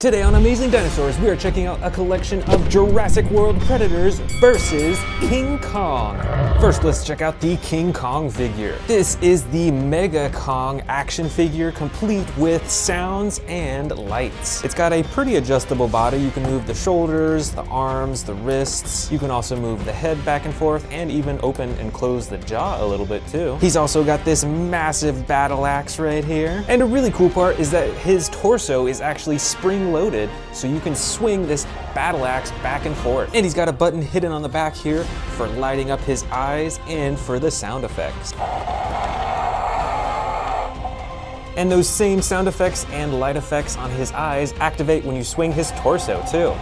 Today on Amazing Dinosaurs, we are checking out a collection of Jurassic World predators versus King Kong. First, let's check out the King Kong figure. This is the Mega Kong action figure, complete with sounds and lights. It's got a pretty adjustable body. You can move the shoulders, the arms, the wrists. You can also move the head back and forth and even open and close the jaw a little bit too. He's also got this massive battle axe right here. And a really cool part is that his torso is actually spring-loaded, so you can swing this battle axe back and forth. And he's got a button hidden on the back here for lighting up his eyes and for the sound effects. And those same sound effects and light effects on his eyes activate when you swing his torso too.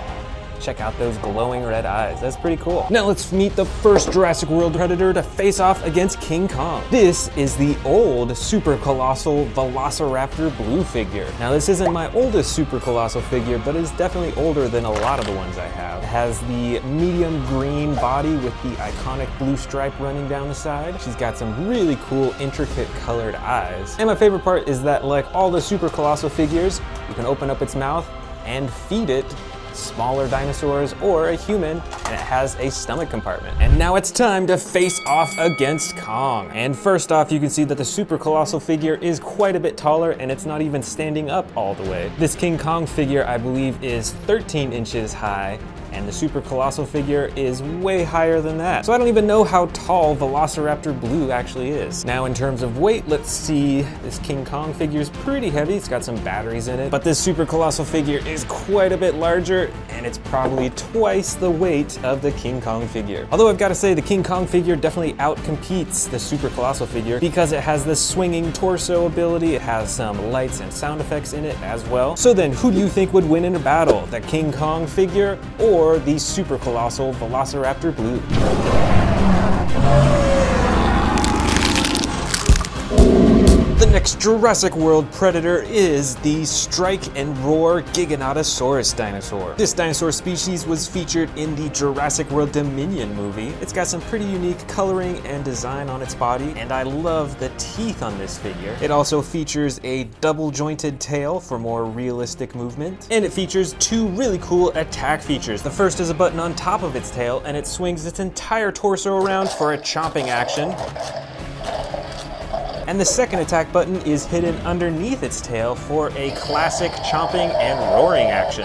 Check out those glowing red eyes. That's pretty cool. Now let's meet the first Jurassic World predator to face off against King Kong. This is the old super colossal Velociraptor blue figure. Now this isn't my oldest super colossal figure, but it's definitely older than a lot of the ones I have. It has the medium green body with the iconic blue stripe running down the side. She's got some really cool intricate colored eyes. And my favorite part is that, like all the super colossal figures, you can open up its mouth and feed it smaller dinosaurs or a human, and it has a stomach compartment. And now it's time to face off against Kong. And first off, you can see that the super colossal figure is quite a bit taller, and it's not even standing up all the way. This King Kong figure, I believe, is 13 inches high, and the super colossal figure is way higher than that. So I don't even know how tall Velociraptor Blue actually is. Now in terms of weight, let's see. This King Kong figure is pretty heavy. It's got some batteries in it, but this super colossal figure is quite a bit larger, and it's probably twice the weight of the King Kong figure. Although I've got to say, the King Kong figure definitely outcompetes the super colossal figure because it has the swinging torso ability. It has some lights and sound effects in it as well. So then, who do you think would win in a battle? The King Kong figure or the super colossal Velociraptor Blue? The next Jurassic World predator is the Strike and Roar Giganotosaurus dinosaur. This dinosaur species was featured in the Jurassic World Dominion movie. It's got some pretty unique coloring and design on its body, and I love the teeth on this figure. It also features a double-jointed tail for more realistic movement, and it features two really cool attack features. The first is a button on top of its tail, and it swings its entire torso around for a chomping action. And the second attack button is hidden underneath its tail for a classic chomping and roaring action.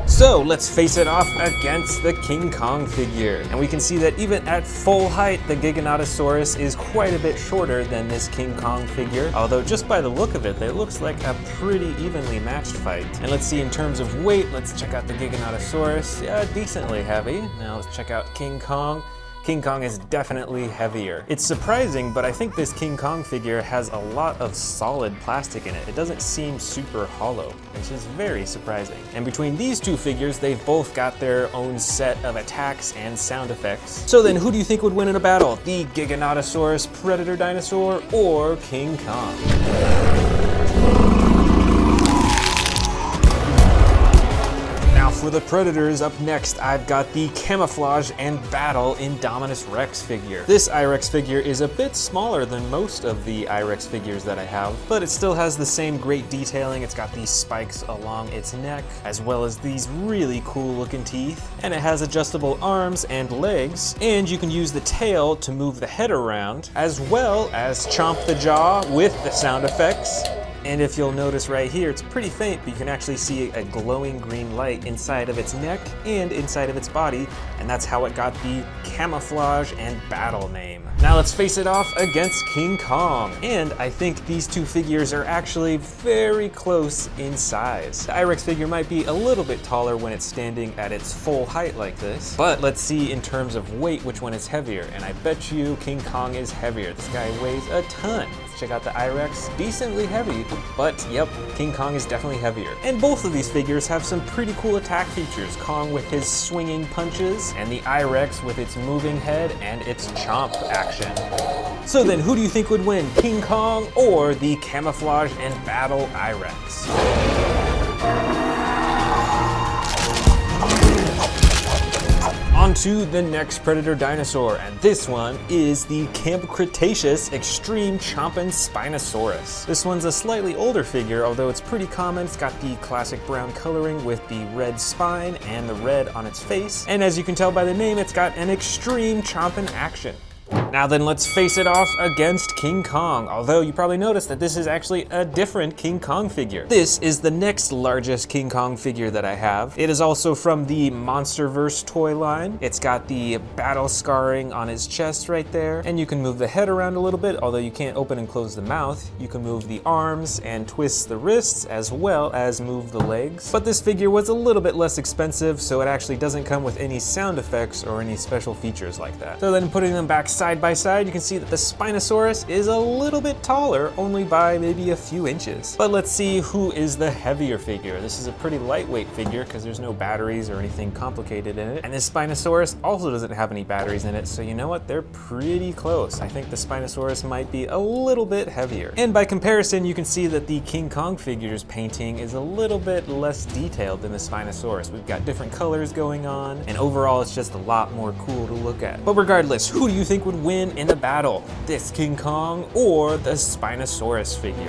So let's face it off against the King Kong figure. And we can see that even at full height, the Giganotosaurus is quite a bit shorter than this King Kong figure. Although just by the look of it looks like a pretty evenly matched fight. And let's see in terms of weight, let's check out the Giganotosaurus. Yeah, decently heavy. Now let's check out King Kong. King Kong is definitely heavier. It's surprising, but I think this King Kong figure has a lot of solid plastic in it. It doesn't seem super hollow, which is very surprising. And between these two figures, they've both got their own set of attacks and sound effects. So then, who do you think would win in a battle? The Giganotosaurus predator dinosaur or King Kong? For the predators, up next, I've got the Camouflage and Battle Indominus Rex figure. This I-Rex figure is a bit smaller than most of the I-Rex figures that I have, but it still has the same great detailing. It's got these spikes along its neck, as well as these really cool looking teeth. And it has adjustable arms and legs, and you can use the tail to move the head around, as well as chomp the jaw with the sound effects. And if you'll notice right here, it's pretty faint, but you can actually see a glowing green light inside of its neck and inside of its body, and that's how it got the Camouflage and Battle name. Now let's face it off against King Kong. And I think these two figures are actually very close in size. The I-Rex figure might be a little bit taller when it's standing at its full height like this, but let's see in terms of weight which one is heavier, and I bet you King Kong is heavier. This guy weighs a ton. Check out the I-Rex, decently heavy, but yep, King Kong is definitely heavier. And both of these figures have some pretty cool attack features. Kong with his swinging punches, and the I-Rex with its moving head and its chomp action. So then, who do you think would win, King Kong or the Camouflage and Battle I-Rex? On to the next predator dinosaur, and this one is the Camp Cretaceous Extreme Chompin' Spinosaurus. This one's a slightly older figure, although it's pretty common. It's got the classic brown coloring with the red spine and the red on its face. And as you can tell by the name, it's got an extreme chompin' action. Now then, let's face it off against King Kong, although you probably noticed that this is actually a different King Kong figure. This is the next largest King Kong figure that I have. It is also from the Monsterverse toy line. It's got the battle scarring on his chest right there, and you can move the head around a little bit, although you can't open and close the mouth. You can move the arms and twist the wrists, as well as move the legs. But this figure was a little bit less expensive, so it actually doesn't come with any sound effects or any special features like that. So then putting them back side by side, you can see that the Spinosaurus is a little bit taller, only by maybe a few inches. But let's see who is the heavier figure. This is a pretty lightweight figure because there's no batteries or anything complicated in it. And this Spinosaurus also doesn't have any batteries in it, so you know what? They're pretty close. I think the Spinosaurus might be a little bit heavier. And by comparison, you can see that the King Kong figure's painting is a little bit less detailed than the Spinosaurus. We've got different colors going on, and overall it's just a lot more cool to look at. But regardless, who do you think would win in the battle? This King Kong or the Spinosaurus figure?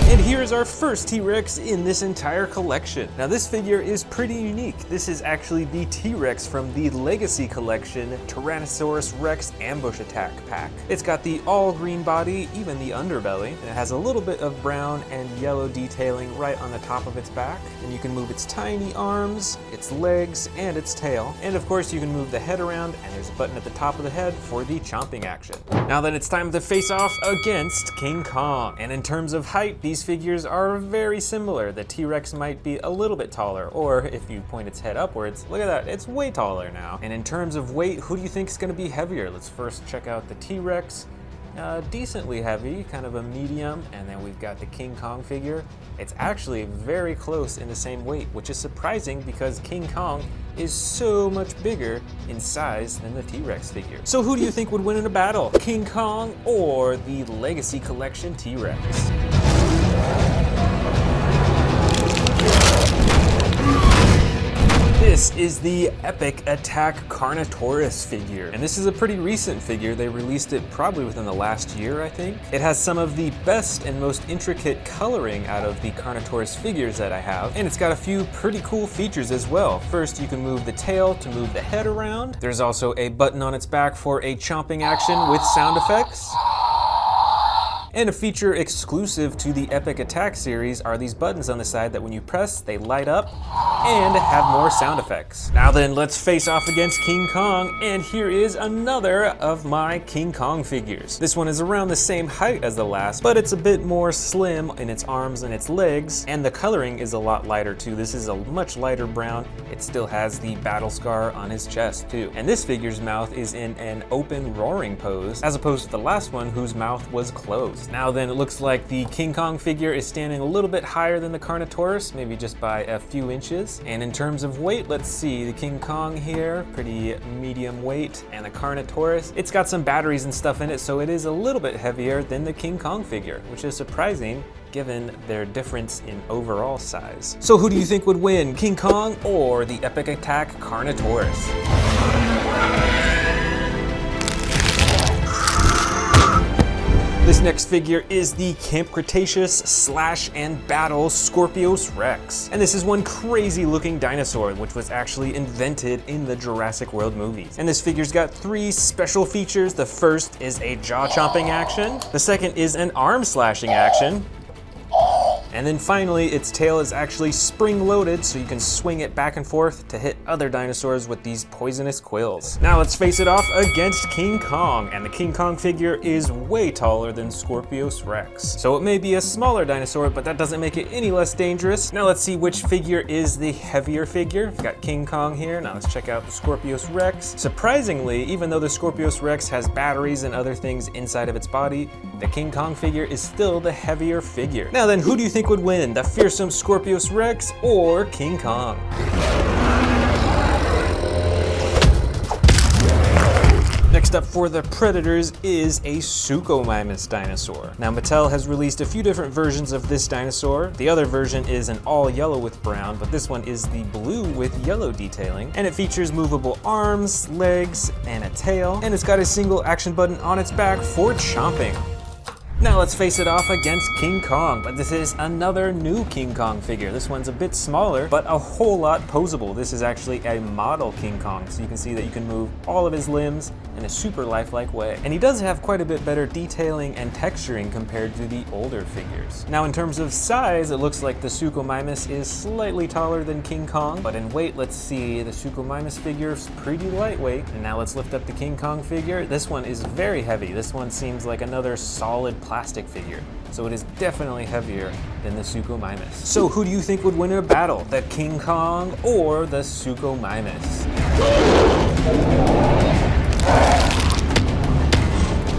And here's our first T-Rex in this entire collection. Now this figure is pretty unique. This is actually the T-Rex from the Legacy Collection Tyrannosaurus Rex Ambush Attack pack. It's got the all green body, even the underbelly, and it has a little bit of brown and yellow detailing right on the top of its back. And you can move its tiny arms, its legs, and its tail. And of course you can move the head around, and there's a button at the top of the head for the chomping action. Now then, it's time to face off against King Kong. And in terms of height, these figures are very similar. The T-Rex might be a little bit taller, or if you point its head upwards, look at that, it's way taller now. And in terms of weight, who do you think is going to be heavier? Let's first check out the T-Rex. Decently heavy, kind of a medium, and then we've got the King Kong figure. It's actually very close in the same weight, which is surprising because King Kong is so much bigger in size than the T-Rex figure. So who do you think would win in a battle? King Kong or the Legacy Collection T-Rex? This is the Epic Attack Carnotaurus figure, and this is a pretty recent figure. They released it probably within the last year, I think. It has some of the best and most intricate coloring out of the Carnotaurus figures that I have, and it's got a few pretty cool features as well. First, you can move the tail to move the head around. There's also a button on its back for a chomping action with sound effects. And a feature exclusive to the Epic Attack series are these buttons on the side that when you press, they light up and have more sound effects. Now then, let's face off against King Kong, and here is another of my King Kong figures. This one is around the same height as the last, but it's a bit more slim in its arms and its legs, and the coloring is a lot lighter too. This is a much lighter brown. It still has the battle scar on his chest too. And this figure's mouth is in an open roaring pose, as opposed to the last one whose mouth was closed. Now then, it looks like the King Kong figure is standing a little bit higher than the Carnotaurus, maybe just by a few inches. And in terms of weight, let's see, the King Kong here, pretty medium weight, and the Carnotaurus, it's got some batteries and stuff in it, so it is a little bit heavier than the King Kong figure, which is surprising given their difference in overall size. So who do you think would win, King Kong or the Epic Attack Carnotaurus? This next figure is the Camp Cretaceous Slash and Battle Scorpius Rex. And this is one crazy looking dinosaur which was actually invented in the Jurassic World movies. And this figure's got three special features. The first is a jaw chomping action. The second is an arm slashing action. And then finally, its tail is actually spring-loaded, so you can swing it back and forth to hit other dinosaurs with these poisonous quills. Now let's face it off against King Kong, and the King Kong figure is way taller than Scorpius Rex. So it may be a smaller dinosaur, but that doesn't make it any less dangerous. Now let's see which figure is the heavier figure. We've got King Kong here. Now let's check out the Scorpius Rex. Surprisingly, even though the Scorpius Rex has batteries and other things inside of its body, the King Kong figure is still the heavier figure. Now then, who do you think would win, the fearsome Scorpius Rex or King Kong? Next Next up for the Predators is a Suchomimus dinosaur. Now Mattel has released a few different versions of this dinosaur. The other version is an all yellow with brown, but this one is the blue with yellow detailing. And it features movable arms, legs, and a tail. And it's got a single action button on its back for chomping. Now let's face it off against King Kong, but this is another new King Kong figure. This one's a bit smaller, but a whole lot posable. This is actually a model King Kong, so you can see that you can move all of his limbs in a super lifelike way. And he does have quite a bit better detailing and texturing compared to the older figures. Now in terms of size, it looks like the Suchomimus is slightly taller than King Kong, but in weight, let's see, the Suchomimus figure is pretty lightweight. And now let's lift up the King Kong figure. This one is very heavy. This one seems like another solid plastic figure, so it is definitely heavier than the Suchomimus. So who do you think would win in a battle, the King Kong or the Suchomimus?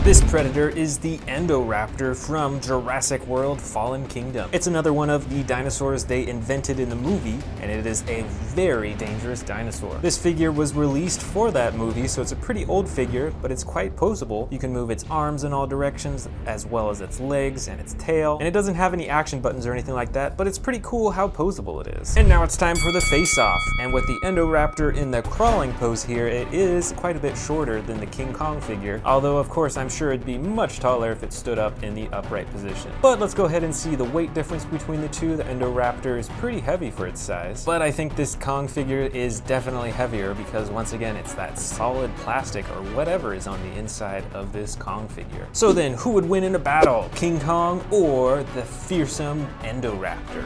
This predator is the Indoraptor from Jurassic World Fallen Kingdom. It's another one of the dinosaurs they invented in the movie, and it is a very dangerous dinosaur. This figure was released for that movie, so it's a pretty old figure, but it's quite posable. You can move its arms in all directions, as well as its legs and its tail, and it doesn't have any action buttons or anything like that, but it's pretty cool how posable it is. And now it's time for the face-off, and with the Indoraptor in the crawling pose here, it is quite a bit shorter than the King Kong figure, although of course I'm sure it'd be much taller if it stood up in the upright position. But let's go ahead and see the weight difference between the two. The Indoraptor is pretty heavy for its size, but I think this Kong figure is definitely heavier because once again, it's that solid plastic or whatever is on the inside of this Kong figure. So then, who would win in a battle, King Kong or the fearsome Indoraptor?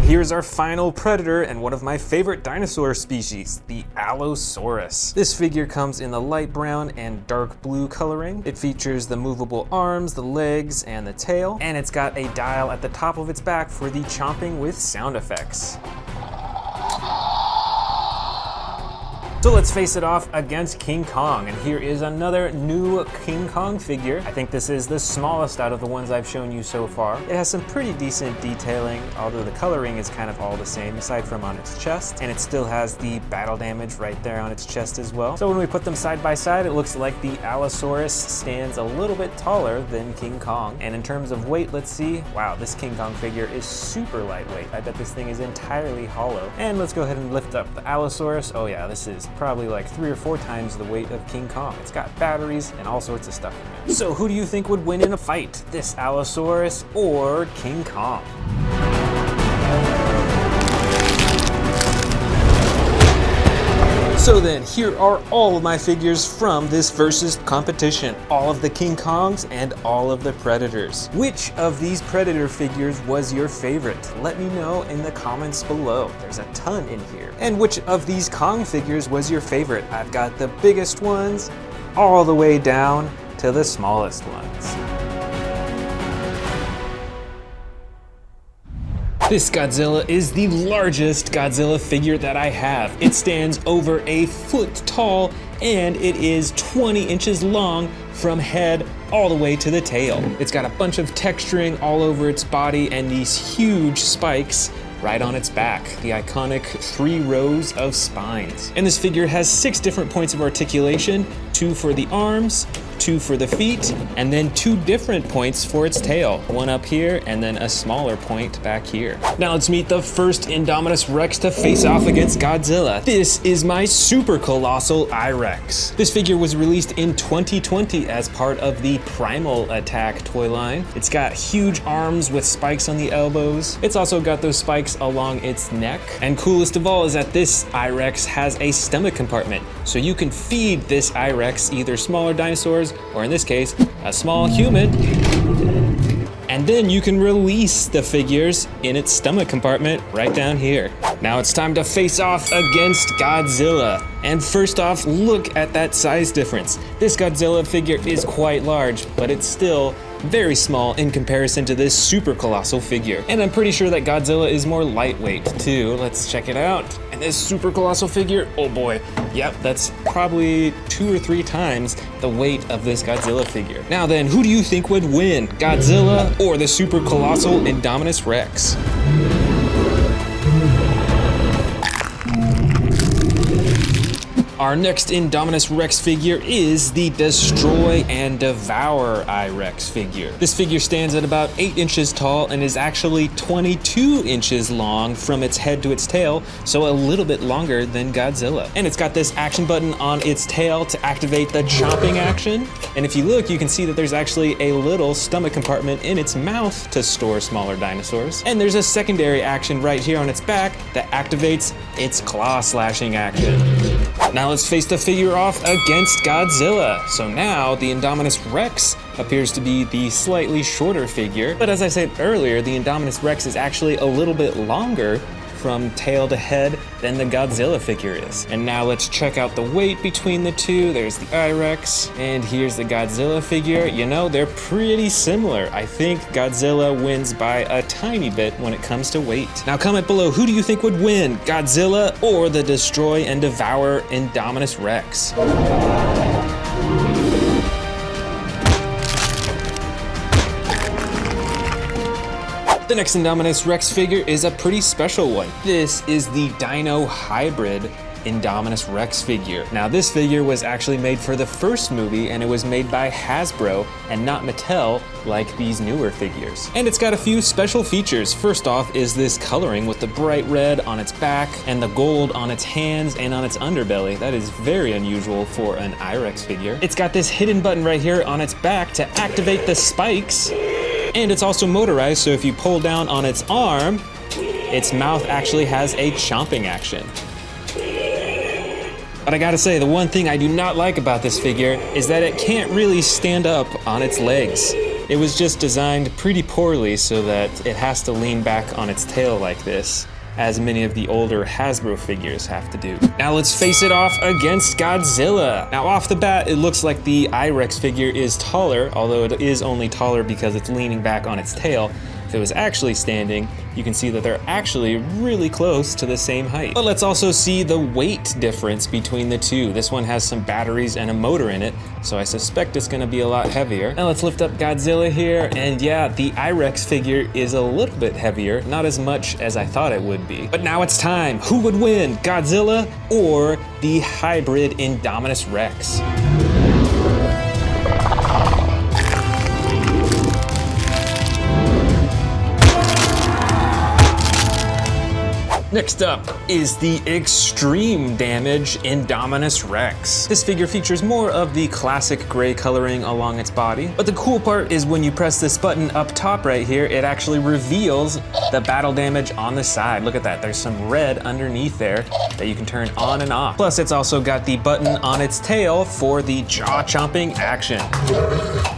Here's our final predator and one of my favorite dinosaur species, the Allosaurus. This figure comes in the light brown and dark blue coloring. It features the movable arms, the legs, and the tail, and it's got a dial at the top of its back for the chomping with sound effects. So let's face it off against King Kong, and here is another new King Kong figure. I think this is the smallest out of the ones I've shown you so far. It has some pretty decent detailing, although the coloring is kind of all the same aside from on its chest, and it still has the battle damage right there on its chest as well. So when we put them side by side, it looks like the Allosaurus stands a little bit taller than King Kong. And in terms of weight, let's see. Wow, this King Kong figure is super lightweight. I bet this thing is entirely hollow. And let's go ahead and lift up the Allosaurus. Oh yeah, this is probably like 3 or 4 times the weight of King Kong. It's got batteries and all sorts of stuff in it. So who do you think would win in a fight? This Allosaurus or King Kong? So then, here are all of my figures from this versus competition. All of the King Kongs and all of the Predators. Which of these Predator figures was your favorite? Let me know in the comments below. There's a ton in here. And which of these Kong figures was your favorite? I've got the biggest ones all the way down to the smallest ones. This Godzilla is the largest Godzilla figure that I have. It stands over a foot tall and it is 20 inches long from head all the way to the tail. It's got a bunch of texturing all over its body and these huge spikes right on its back, the iconic 3 rows of spines. And this figure has 6 different points of articulation, 2 for the arms, 2 for the feet, and then 2 different points for its tail. 1 up here, and then a smaller point back here. Now let's meet the first Indominus Rex to face off against Godzilla. This is my super colossal I-Rex. This figure was released in 2020 as part of the Primal Attack toy line. It's got huge arms with spikes on the elbows. It's also got those spikes along its neck. And coolest of all is that this I-Rex has a stomach compartment. So you can feed this I-Rex either smaller dinosaurs, or in this case, a small human, and then you can release the figures in its stomach compartment right down here. Now it's time to face off against Godzilla. And first off, look at that size difference. This Godzilla figure is quite large, but it's still very small in comparison to this super colossal figure. And I'm pretty sure that Godzilla is more lightweight too. Let's check it out. And this super colossal figure, oh boy, yep, that's probably 2 or 3 times the weight of this Godzilla figure. Now then, who do you think would win, Godzilla or the super colossal Indominus Rex? Our next Indominus Rex figure is the Destroy and Devour I-Rex figure. This figure stands at about 8 inches tall and is actually 22 inches long from its head to its tail, so a little bit longer than Godzilla. And it's got this action button on its tail to activate the chomping action. And if you look, you can see that there's actually a little stomach compartment in its mouth to store smaller dinosaurs. And there's a secondary action right here on its back that activates its claw slashing action. Now let's face the figure off against Godzilla. So now the Indominus Rex appears to be the slightly shorter figure, but as I said earlier, the Indominus Rex is actually a little bit longer from tail to head than the Godzilla figure is. And now let's check out the weight between the two. There's the I-Rex, and here's the Godzilla figure. You know, they're pretty similar. I think Godzilla wins by a tiny bit when it comes to weight. Now comment below, who do you think would win, Godzilla or the Destroy and Devour Indominus Rex? The next Indominus Rex figure is a pretty special one. This is the Dino Hybrid Indominus Rex figure. Now this figure was actually made for the first movie, and it was made by Hasbro and not Mattel like these newer figures. And it's got a few special features. First off is this coloring with the bright red on its back and the gold on its hands and on its underbelly. That is very unusual for an I-Rex figure. It's got this hidden button right here on its back to activate the spikes. And it's also motorized, so if you pull down on its arm, its mouth actually has a chomping action. But I gotta say, the one thing I do not like about this figure is that it can't really stand up on its legs. It was just designed pretty poorly so that it has to lean back on its tail like this, as many of the older Hasbro figures have to do. Now let's face it off against Godzilla. Now off the bat, it looks like the I-Rex figure is taller, although it is only taller because it's leaning back on its tail. If it was actually standing, you can see that they're actually really close to the same height. But let's also see the weight difference between the two. This one has some batteries and a motor in it, so I suspect it's gonna be a lot heavier. Now let's lift up Godzilla here, and yeah, the I-Rex figure is a little bit heavier, not as much as I thought it would be. But now it's time. Who would win, Godzilla or the hybrid Indominus Rex? Next up is the Extreme Damage Indominus Rex. This figure features more of the classic gray coloring along its body, but the cool part is when you press this button up top right here, it actually reveals the battle damage on the side. Look at that, there's some red underneath there that you can turn on and off. Plus it's also got the button on its tail for the jaw chomping action.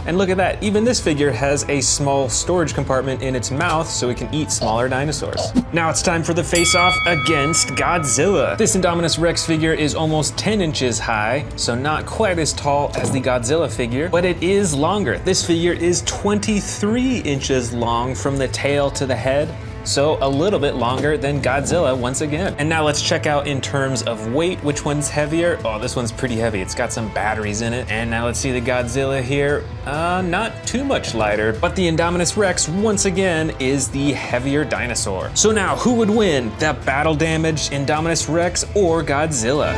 And look at that, even this figure has a small storage compartment in its mouth so it can eat smaller dinosaurs. Now it's time for the face-off against Godzilla. This Indominus Rex figure is almost 10 inches high, so not quite as tall as the Godzilla figure, but it is longer. This figure is 23 inches long from the tail to the head, so a little bit longer than Godzilla once again. And now let's check out in terms of weight, which one's heavier. Oh, this one's pretty heavy. It's got some batteries in it. And now let's see the Godzilla here. Not too much lighter, but the Indominus Rex, once again, is the heavier dinosaur. So now, who would win, the battle damaged Indominus Rex or Godzilla?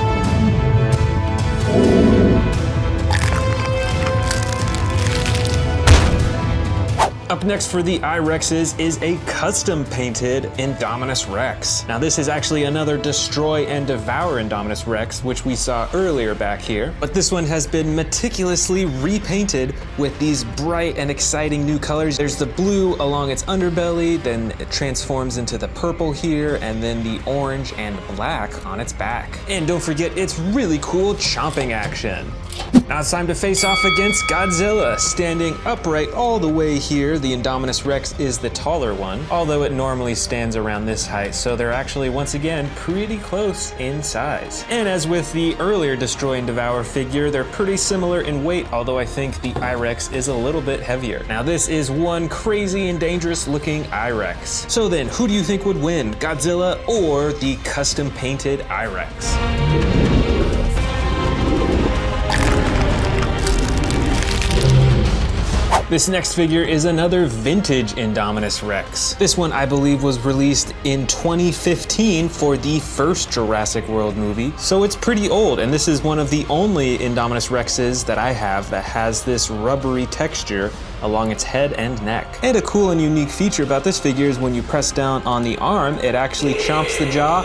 Up next for the I-Rexes is a custom painted Indominus Rex. Now this is actually another Destroy and Devour Indominus Rex, which we saw earlier back here. But this one has been meticulously repainted with these bright and exciting new colors. There's the blue along its underbelly, then it transforms into the purple here, and then the orange and black on its back. And don't forget its really cool chomping action. Now it's time to face off against Godzilla. Standing upright all the way here, the Indominus Rex is the taller one, although it normally stands around this height, so they're actually, once again, pretty close in size. And as with the earlier Destroy and Devour figure, they're pretty similar in weight, although I think the I-Rex is a little bit heavier. Now this is one crazy and dangerous looking I-Rex. So then, who do you think would win, Godzilla or the custom painted I-Rex? This next figure is another vintage Indominus Rex. This one I believe was released in 2015 for the first Jurassic World movie, so it's pretty old, and this is one of the only Indominus Rexes that I have that has this rubbery texture along its head and neck. And a cool and unique feature about this figure is when you press down on the arm, it actually chomps the jaw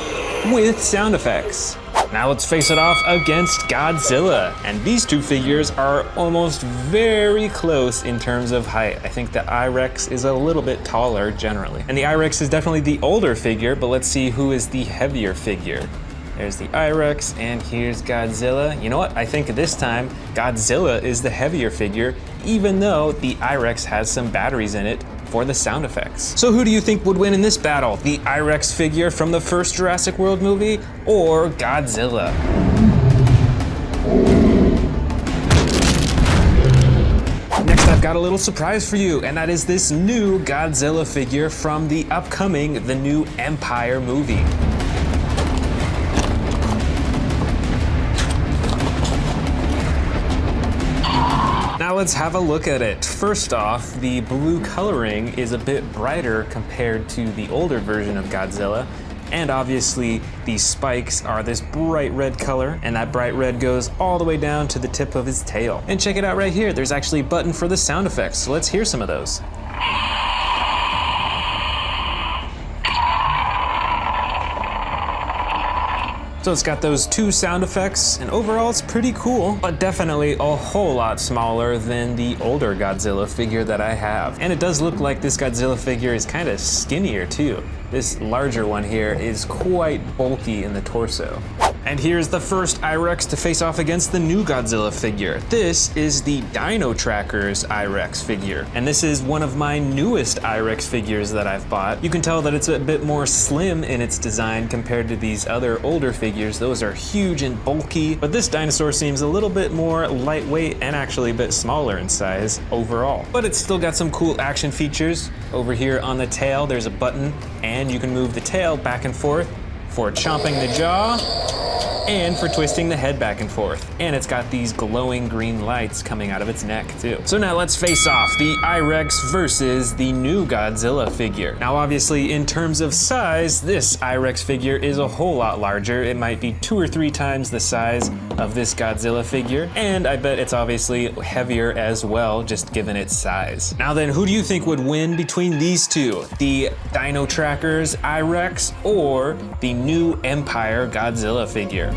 with sound effects. Now let's face it off against Godzilla. And these two figures are almost very close in terms of height. I think the I-Rex is a little bit taller generally. And the I-Rex is definitely the older figure, but let's see who is the heavier figure. There's the I-Rex, and here's Godzilla. You know what? I think this time Godzilla is the heavier figure, even though the I-Rex has some batteries in it for the sound effects. So who do you think would win in this battle? The I-Rex figure from the first Jurassic World movie, or Godzilla? Next, I've got a little surprise for you, and that is this new Godzilla figure from the upcoming The New Empire movie. Now let's have a look at it. First off, the blue coloring is a bit brighter compared to the older version of Godzilla. And obviously the spikes are this bright red color, and that bright red goes all the way down to the tip of his tail. And check it out right here, there's actually a button for the sound effects, so let's hear some of those. So it's got those two sound effects, and overall it's pretty cool, but definitely a whole lot smaller than the older Godzilla figure that I have. And it does look like this Godzilla figure is kind of skinnier too. This larger one here is quite bulky in the torso. And here's the first I-Rex to face off against the new Godzilla figure. This is the Dino Trackers I-Rex figure. And this is one of my newest I-Rex figures that I've bought. You can tell that it's a bit more slim in its design compared to these other older figures. Those are huge and bulky, but this dinosaur seems a little bit more lightweight and actually a bit smaller in size overall. But it's still got some cool action features. Over here on the tail, there's a button, and you can move the tail back and forth for chomping the jaw and for twisting the head back and forth. And it's got these glowing green lights coming out of its neck too. So now let's face off, the I-Rex versus the new Godzilla figure. Now obviously in terms of size, this I-Rex figure is a whole lot larger. It might be 2 or 3 times the size of this Godzilla figure, and I bet it's obviously heavier as well, just given its size. Now then, who do you think would win between these two? The Dino Trackers I-Rex or the New Empire Godzilla figure?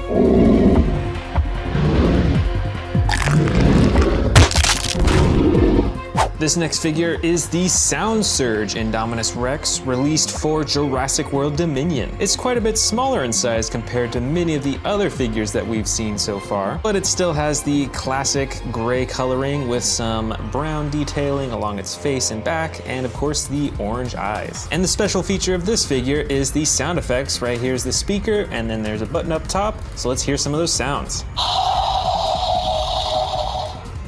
This next figure is the Sound Surge Indominus Rex, released for Jurassic World Dominion. It's quite a bit smaller in size compared to many of the other figures that we've seen so far, but it still has the classic gray coloring with some brown detailing along its face and back, and of course the orange eyes. And the special feature of this figure is the sound effects. Right here's the speaker, and then there's a button up top, so let's hear some of those sounds.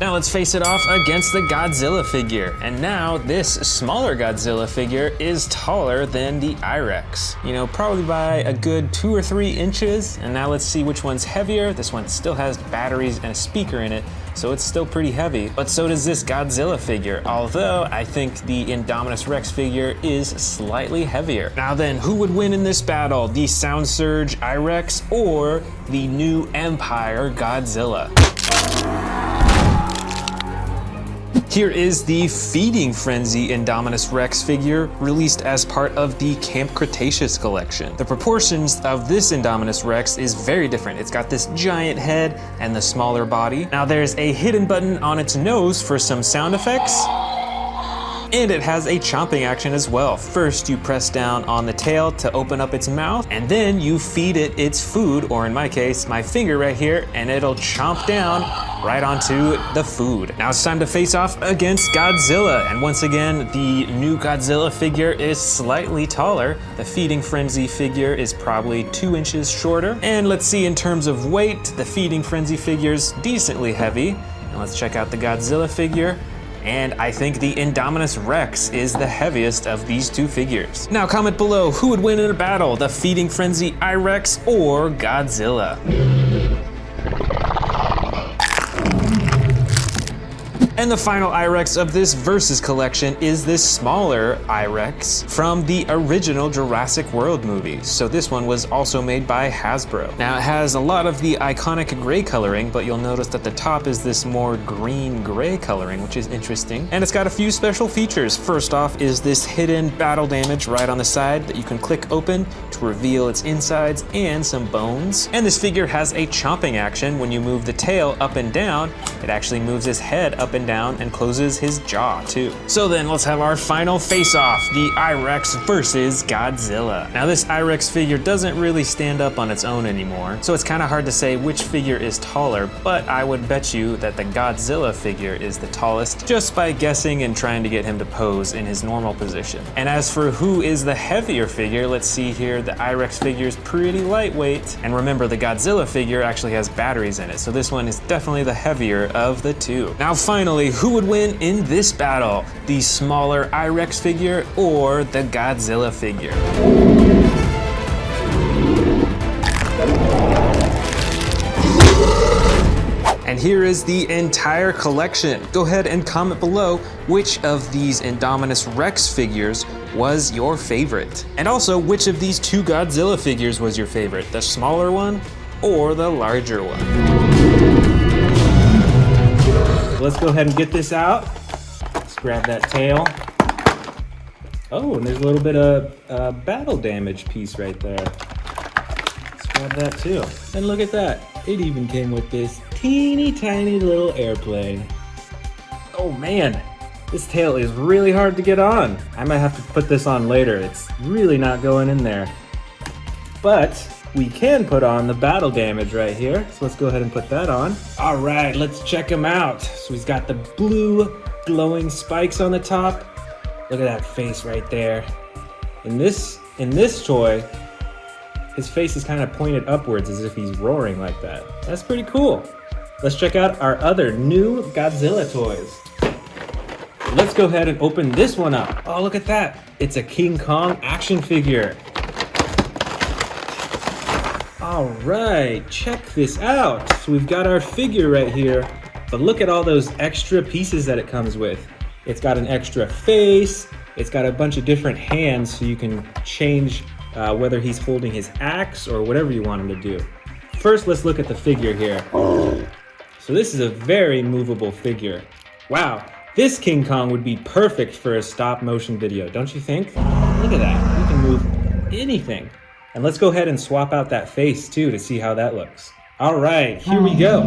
Now let's face it off against the Godzilla figure. And now this smaller Godzilla figure is taller than the I-Rex. You know, probably by a good 2 or 3 inches. And now let's see which one's heavier. This one still has batteries and a speaker in it, so it's still pretty heavy. But so does this Godzilla figure, although I think the Indominus Rex figure is slightly heavier. Now then, who would win in this battle? The Sound Surge I-Rex or the New Empire Godzilla? Here is the Feeding Frenzy Indominus Rex figure, released as part of the Camp Cretaceous collection. The proportions of this Indominus Rex is very different. It's got this giant head and the smaller body. Now there's a hidden button on its nose for some sound effects, and it has a chomping action as well. First, you press down on the tail to open up its mouth, and then you feed it its food, or in my case, my finger right here, and it'll chomp down right onto the food. Now it's time to face off against Godzilla, and once again, the new Godzilla figure is slightly taller. The Feeding Frenzy figure is probably 2 inches shorter, and let's see, in terms of weight, the Feeding Frenzy figure's decently heavy. Now let's check out the Godzilla figure. And I think the Indominus Rex is the heaviest of these two figures. Now comment below who would win in a battle, the Feeding Frenzy I-Rex or Godzilla. And the final I-Rex of this Versus collection is this smaller I-Rex from the original Jurassic World movies. So this one was also made by Hasbro. Now it has a lot of the iconic gray coloring, but you'll notice that the top is this more green-gray coloring, which is interesting. And it's got a few special features. First off is this hidden battle damage right on the side that you can click open to reveal its insides and some bones. And this figure has a chomping action. When you move the tail up and down, it actually moves his head up and down and closes his jaw too. So then let's have our final face-off, the I-Rex versus Godzilla. Now this I-Rex figure doesn't really stand up on its own anymore, so it's kind of hard to say which figure is taller, but I would bet you that the Godzilla figure is the tallest just by guessing and trying to get him to pose in his normal position. And as for who is the heavier figure, let's see here, the I-Rex figure is pretty lightweight. And remember, the Godzilla figure actually has batteries in it, so this one is definitely the heavier of the two. Now finally, who would win in this battle? The smaller I-Rex figure or the Godzilla figure? And here is the entire collection. Go ahead and comment below which of these Indominus Rex figures was your favorite. And also, which of these two Godzilla figures was your favorite? The smaller one or the larger one? Let's go ahead and get this out. Let's grab that tail. Oh, and there's a little bit of battle damage piece right there. Let's grab that too. And look at that. It even came with this teeny tiny little airplane. Oh man, this tail is really hard to get on. I might have to put this on later. It's really not going in there. But we can put on the battle damage right here. So let's go ahead and put that on. All right, let's check him out. So he's got the blue glowing spikes on the top. Look at that face right there. In this toy, his face is kind of pointed upwards as if he's roaring like that. That's pretty cool. Let's check out our other new Godzilla toys. Let's go ahead and open this one up. Oh, look at that. It's a King Kong action figure. All right, check this out. So we've got our figure right here, but look at all those extra pieces that it comes with. It's got an extra face. It's got a bunch of different hands so you can change whether he's holding his axe or whatever you want him to do. First, let's look at the figure here. So this is a very movable figure. Wow, this King Kong would be perfect for a stop motion video, don't you think? Look at that, you can move anything. And let's go ahead and swap out that face too to see how that looks. All right, here we go.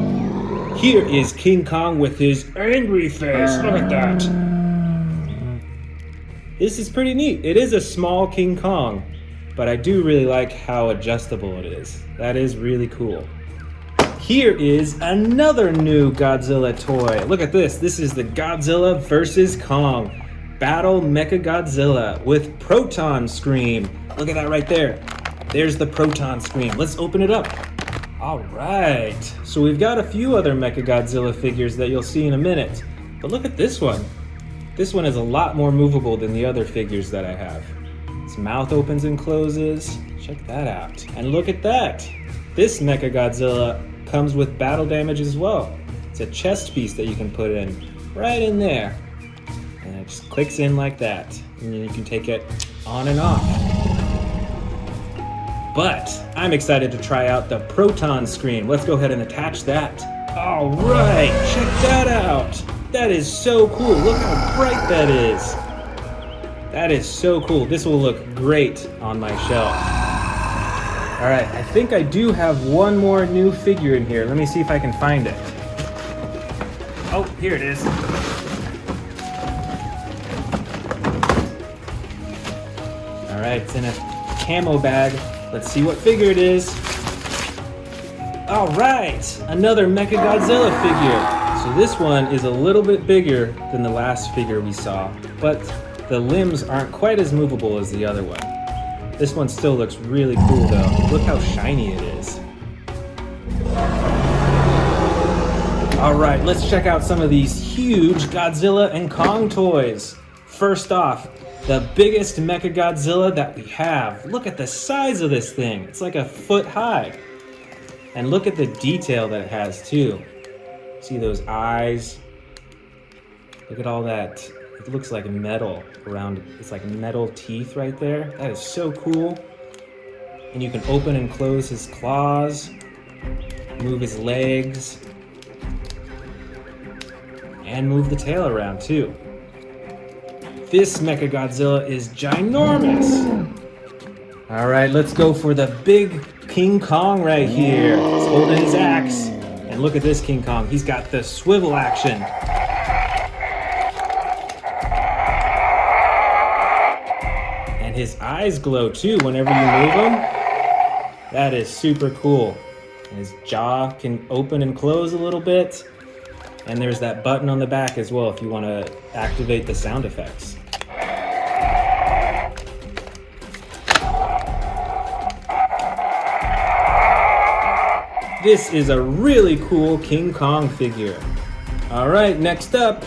Here is King Kong with his angry face, look at that. This is pretty neat. It is a small King Kong, but I do really like how adjustable it is. That is really cool. Here is another new Godzilla toy. Look at this. This is the Godzilla vs. Kong Battle Mechagodzilla with Proton Scream. Look at that right there. There's the Proton Scream. Let's open it up. All right. So we've got a few other Mechagodzilla figures that you'll see in a minute. But look at this one. This one is a lot more movable than the other figures that I have. Its mouth opens and closes. Check that out. And look at that. This Mechagodzilla comes with battle damage as well. It's a chest piece that you can put in right in there. And it just clicks in like that. And then you can take it on and off. But I'm excited to try out the Proton Scream. Let's go ahead and attach that. All right, check that out. That is so cool. Look how bright that is. That is so cool. This will look great on my shelf. All right, I think I do have one more new figure in here. Let me see if I can find it. Oh, here it is. All right, it's in a camo bag. Let's see what figure it is. All right, another Mechagodzilla figure. So this one is a little bit bigger than the last figure we saw, but the limbs aren't quite as movable as the other one. This one still looks really cool though. Look how shiny it is. All right, let's check out some of these huge Godzilla and Kong toys. First off, the biggest Mechagodzilla that we have. Look at the size of this thing. It's like a foot high. And look at the detail that it has too. See those eyes? Look at all that. It looks like metal around, it's like metal teeth right there. That is so cool. And you can open and close his claws, move his legs, and move the tail around too. This Mechagodzilla is ginormous. All right, let's go for the big King Kong right here. He's holding his axe. And look at this King Kong. He's got the swivel action. And his eyes glow too whenever you move him. That is super cool. And his jaw can open and close a little bit. And there's that button on the back as well if you want to activate the sound effects. This is a really cool King Kong figure. All right, next up,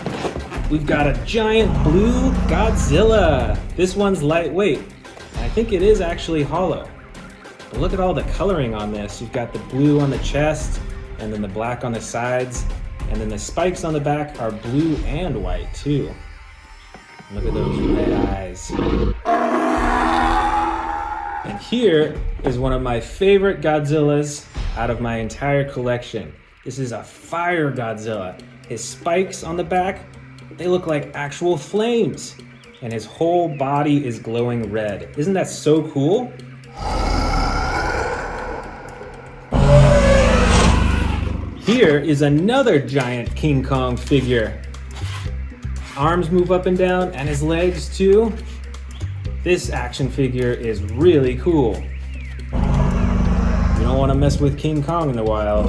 we've got a giant blue Godzilla. This one's lightweight, and I think it is actually hollow. But look at all the coloring on this. You've got the blue on the chest, and then the black on the sides, and then the spikes on the back are blue and white too. Look at those red eyes. And here is one of my favorite Godzillas out of my entire collection. This is a fire Godzilla. His spikes on the back, they look like actual flames. And his whole body is glowing red. Isn't that so cool? Here is another giant King Kong figure. Arms move up and down, and his legs too. This action figure is really cool. You don't want to mess with King Kong in the wild.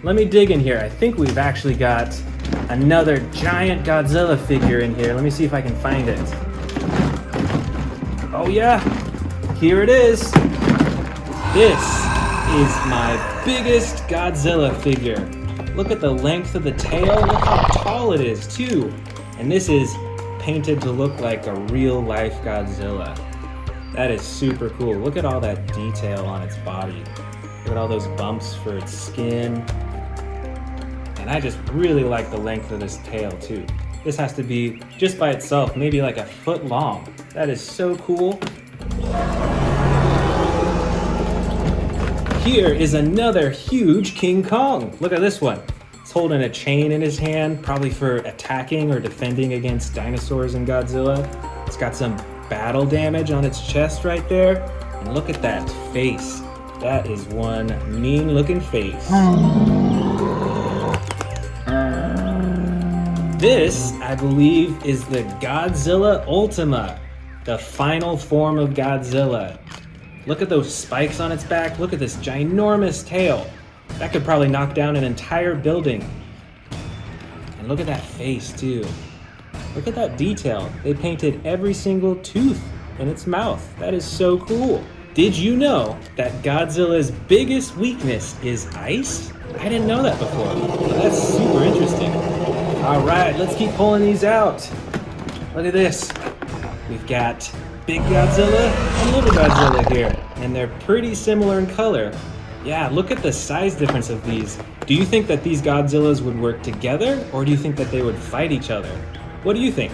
Let me dig in here. I think we've actually got another giant Godzilla figure in here. Let me see if I can find it. Oh yeah, here it is. This is my biggest Godzilla figure. Look at the length of the tail. Look how tall it is too. And this is painted to look like a real life Godzilla. That is super cool. Look at all that detail on its body. Look at all those bumps for its skin. And I just really like the length of this tail too. This has to be, just by itself, maybe like a foot long. That is so cool. Here is another huge King Kong. Look at this one. He's holding a chain in his hand, probably for attacking or defending against dinosaurs and Godzilla. It's got some battle damage on its chest right there. And look at that face. That is one mean looking face. This, I believe, is the Godzilla Ultima, the final form of Godzilla. Look at those spikes on its back. Look at this ginormous tail. That could probably knock down an entire building. And look at that face too. Look at that detail. They painted every single tooth in its mouth. That is so cool. Did you know that Godzilla's biggest weakness is ice? I didn't know that before. That's super interesting. All right, let's keep pulling these out. Look at this. We've got big Godzilla and little Godzilla here, and they're pretty similar in color. Yeah, look at the size difference of these. Do you think that these Godzillas would work together, or do you think that they would fight each other? What do you think?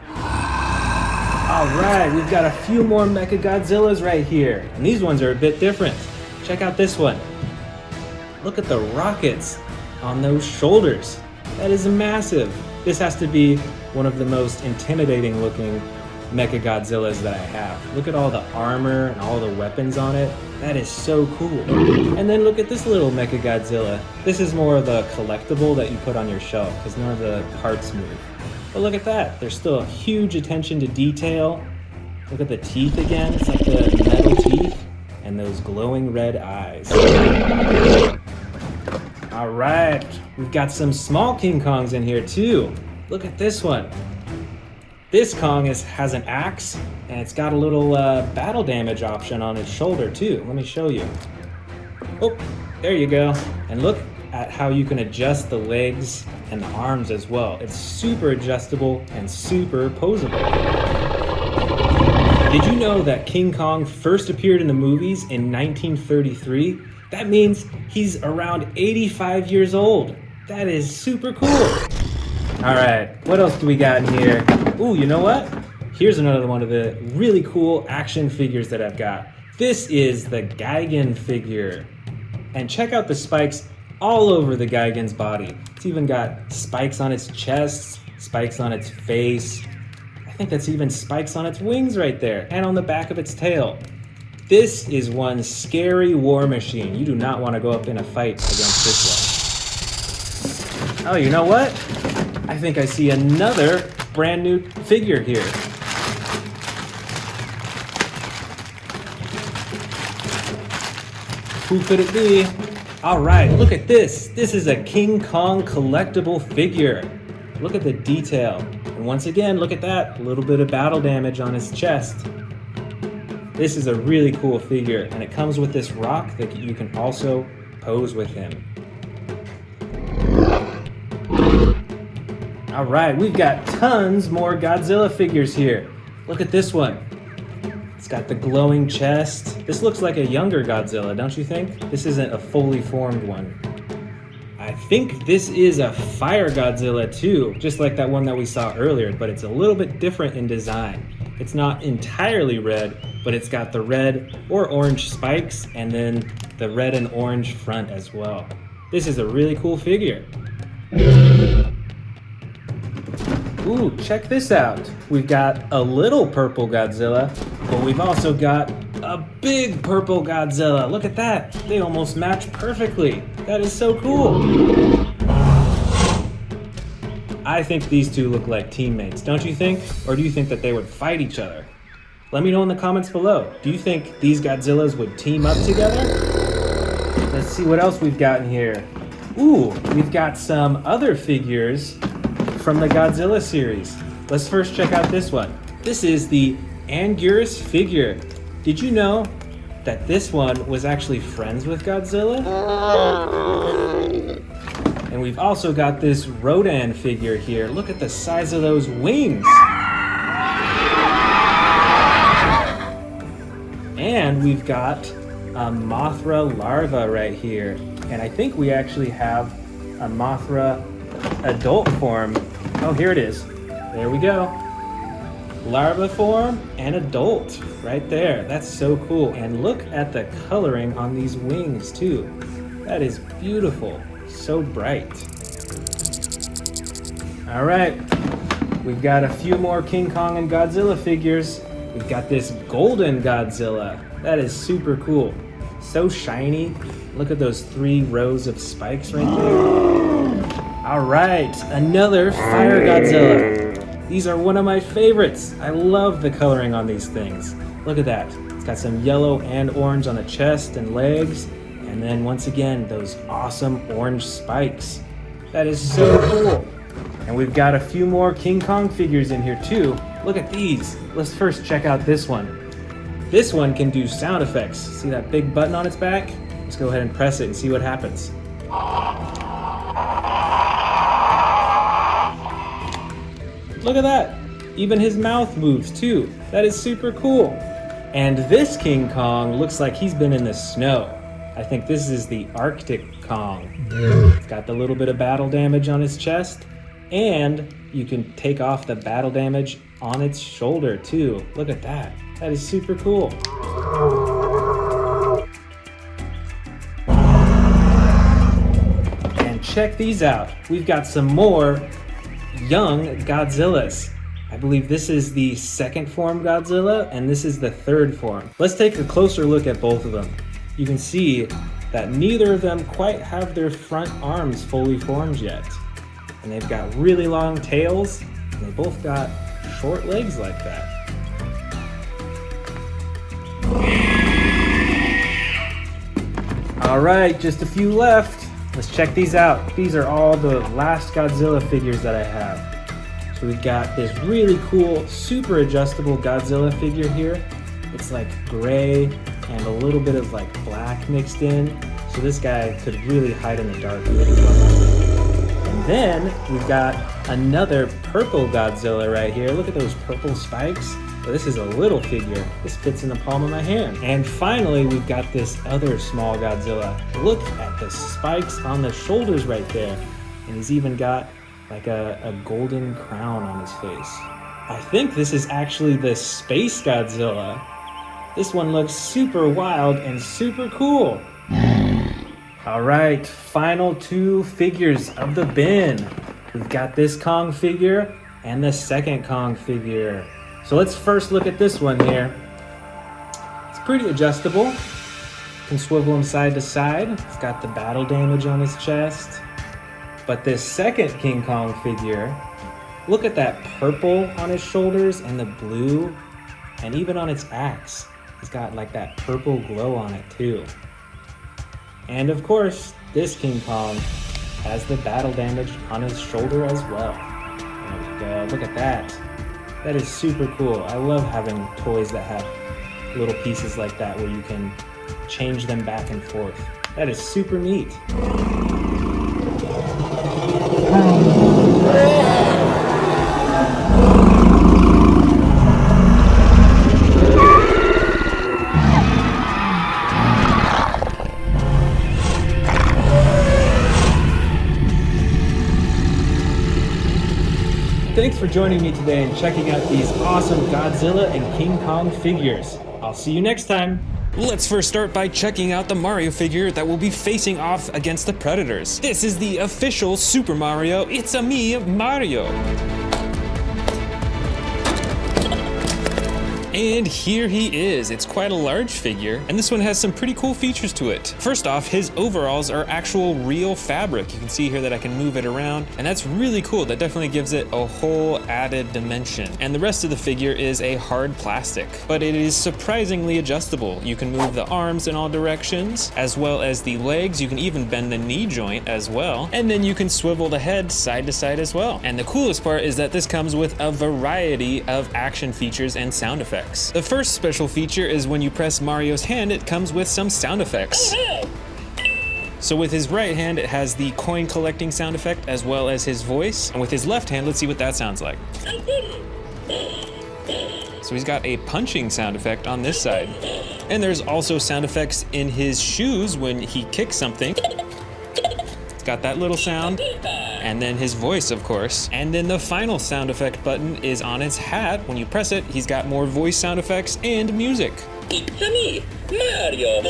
All right, we've got a few more Mechagodzillas right here, and these ones are a bit different. Check out this one. Look at the rockets on those shoulders. That is massive. This has to be one of the most intimidating looking Mechagodzillas that I have. Look at all the armor and all the weapons on it. That is so cool. And then look at this little Mechagodzilla. This is more of a collectible that you put on your shelf because none of the parts move. But look at that. There's still a huge attention to detail. Look at the teeth again. It's like the metal teeth and those glowing red eyes. All right, we've got some small King Kongs in here too. Look at this one. This Kong has an axe, and it's got a little battle damage option on its shoulder too. Let me show you. Oh, there you go. And look at how you can adjust the legs and the arms as well. It's super adjustable and super posable. Did you know that King Kong first appeared in the movies in 1933? That means he's around 85 years old. That is super cool. All right, what else do we got in here? Ooh, you know what? Here's another one of the really cool action figures that I've got. This is the Gigan figure. And check out the spikes all over the Gigan's body. It's even got spikes on its chest, spikes on its face. I think that's even spikes on its wings right there, and on the back of its tail. This is one scary war machine. You do not want to go up in a fight against this one. Oh, you know what? I think I see another brand new figure here. Who could it be? All right, look at this. This is a King Kong collectible figure. Look at the detail. And once again, look at that. A little bit of battle damage on his chest. This is a really cool figure, and it comes with this rock that you can also pose with him. All right, we've got tons more Godzilla figures here. Look at this one. It's got the glowing chest. This looks like a younger Godzilla, don't you think? This isn't a fully formed one. I think this is a fire Godzilla too, just like that one that we saw earlier, but it's a little bit different in design. It's not entirely red, but it's got the red or orange spikes and then the red and orange front as well. This is a really cool figure. Ooh, check this out. We've got a little purple Godzilla, but we've also got a big purple Godzilla. Look at that. They almost match perfectly. That is so cool. I think these two look like teammates, don't you think? Or do you think that they would fight each other? Let me know in the comments below. Do you think these Godzillas would team up together? Let's see what else we've got in here. Ooh, we've got some other figures from the Godzilla series. Let's first check out this one. This is the Anguirus figure. Did you know that this one was actually friends with Godzilla? And we've also got this Rodan figure here. Look at the size of those wings. And we've got a Mothra larva right here. And I think we actually have a Mothra adult form. Oh, here it is. There we go. Larva form and adult right there. That's so cool. And look at the coloring on these wings too. That is beautiful. So bright. All right. We've got a few more King Kong and Godzilla figures. We've got this golden Godzilla. That is super cool. So shiny. Look at those 3 rows of spikes right there. All right, another fire Godzilla. These are one of my favorites. I love the coloring on these things. Look at that. It's got some yellow and orange on the chest and legs. And then once again, those awesome orange spikes. That is so cool. And we've got a few more King Kong figures in here too. Look at these. Let's first check out this one. This one can do sound effects. See that big button on its back? Let's go ahead and press it and see what happens. Look at that. Even his mouth moves too. That is super cool. And this King Kong looks like he's been in the snow. I think this is the Arctic Kong. It's got the little bit of battle damage on his chest, and you can take off the battle damage on its shoulder too. Look at that. That is super cool. And check these out. We've got some more young Godzillas. I believe this is the second form Godzilla, and this is the third form. Let's take a closer look at both of them. You can see that neither of them quite have their front arms fully formed yet. And they've got really long tails, and they both got short legs like that. All right, just a few left. Let's check these out. These are all the last Godzilla figures that I have. So we've got this really cool, super adjustable Godzilla figure here. It's like gray and a little bit of like black mixed in. So this guy could really hide in the dark really well. And then we've got another purple Godzilla right here. Look at those purple spikes. Well, this is a little figure. This fits in the palm of my hand. And finally, we've got this other small Godzilla. Look at the spikes on the shoulders right there. And he's even got like a golden crown on his face. I think this is actually the Space Godzilla. This one looks super wild and super cool. All right, final 2 figures of the bin. We've got this Kong figure and the second Kong figure. So let's first look at this one here. It's pretty adjustable. Can swivel him side to side. It's got the battle damage on his chest. But this second King Kong figure, look at that purple on his shoulders and the blue, and even on its axe. It's got like that purple glow on it too. And of course, this King Kong has the battle damage on his shoulder as well. There we go, look at that. That is super cool. I love having toys that have little pieces like that where you can change them back and forth. That is super neat. Thanks for joining me today and checking out these awesome Godzilla and King Kong figures. I'll see you next time. Let's first start by checking out the Mario figure that will be facing off against the Predators. This is the official Super Mario It's-a Me Mario. And here he is. It's quite a large figure, and this one has some pretty cool features to it. First off, his overalls are actual real fabric. You can see here that I can move it around, and that's really cool. That definitely gives it a whole added dimension. And the rest of the figure is a hard plastic, but it is surprisingly adjustable. You can move the arms in all directions, as well as the legs. You can even bend the knee joint as well. And then you can swivel the head side to side as well. And the coolest part is that this comes with a variety of action features and sound effects. The first special feature is when you press Mario's hand, it comes with some sound effects. So with his right hand, it has the coin collecting sound effect as well as his voice. And with his left hand, let's see what that sounds like. So he's got a punching sound effect on this side. And there's also sound effects in his shoes when he kicks something. It's got that little sound. And then his voice, of course. And then the final sound effect button is on his hat. When you press it, he's got more voice sound effects and music. It's me, Mario.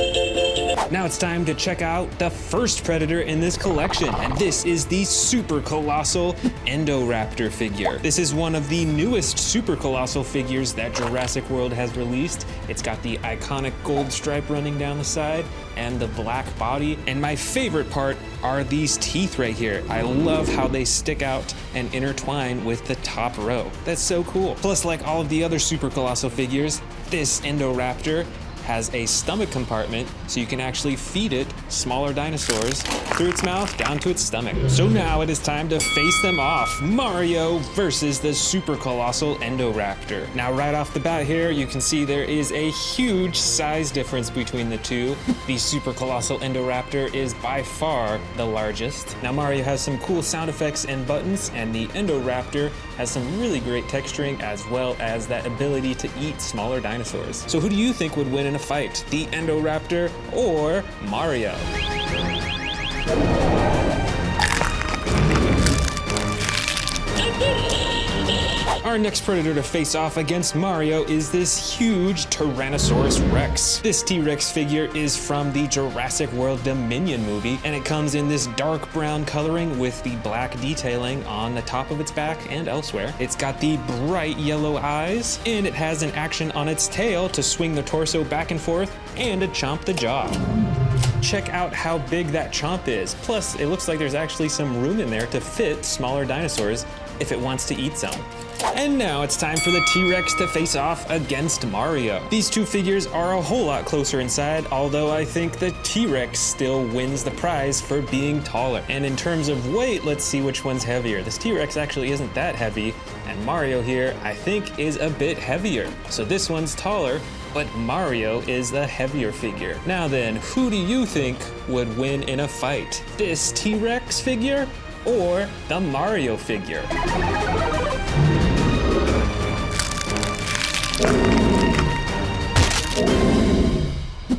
Now it's time to check out the first Predator in this collection, and this is the super colossal Indoraptor figure. This is one of the newest super colossal figures that Jurassic World has released. It's got the iconic gold stripe running down the side and the black body. And my favorite part are these teeth right here. I love how they stick out and intertwine with the top row. That's so cool. Plus, like all of the other super colossal figures, this Indoraptor has a stomach compartment, so you can actually feed it smaller dinosaurs through its mouth down to its stomach. So now it is time to face them off. Mario versus the super colossal Indoraptor. Now right off the bat here, you can see there is a huge size difference between the two. The super colossal Indoraptor is by far the largest. Now Mario has some cool sound effects and buttons, and the Indoraptor has some really great texturing as well as that ability to eat smaller dinosaurs. So who do you think would win in a fight? The Indoraptor or Mario? Our next Predator to face off against Mario is this huge Tyrannosaurus Rex. This T-Rex figure is from the Jurassic World Dominion movie, and it comes in this dark brown coloring with the black detailing on the top of its back and elsewhere. It's got the bright yellow eyes, and it has an action on its tail to swing the torso back and forth and to chomp the jaw. Check out how big that chomp is. Plus, it looks like there's actually some room in there to fit smaller dinosaurs if it wants to eat some. And now it's time for the T-Rex to face off against Mario. These two figures are a whole lot closer inside, although I think the T-Rex still wins the prize for being taller. And in terms of weight, let's see which one's heavier. This T-Rex actually isn't that heavy, and Mario here, I think, is a bit heavier. So this one's taller, but Mario is the heavier figure. Now then, who do you think would win in a fight? This T-Rex figure or the Mario figure?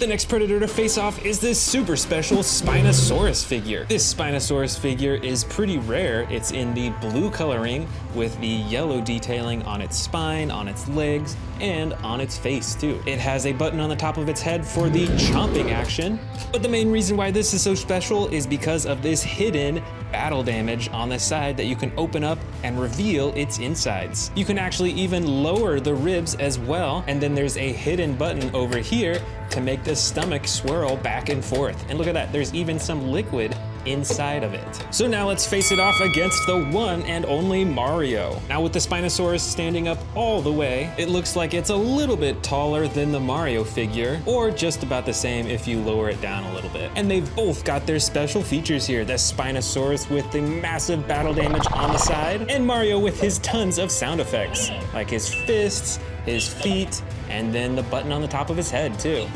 The next predator to face off is this super special Spinosaurus figure. This Spinosaurus figure is pretty rare. It's in the blue coloring with the yellow detailing on its spine, on its legs, and on its face too. It has a button on the top of its head for the chomping action, but the main reason why this is so special is because of this hidden battle damage on the side that you can open up and reveal its insides. You can actually even lower the ribs as well, and then there's a hidden button over here to make the stomach swirl back and forth. And look at that, there's even some liquid inside of it. So now let's face it off against the one and only Mario. Now with the Spinosaurus standing up all the way, it looks like it's a little bit taller than the Mario figure, or just about the same if you lower it down a little bit. And they've both got their special features here. The Spinosaurus with the massive battle damage on the side, and Mario with his tons of sound effects, like his fists, his feet, and then the button on the top of his head too.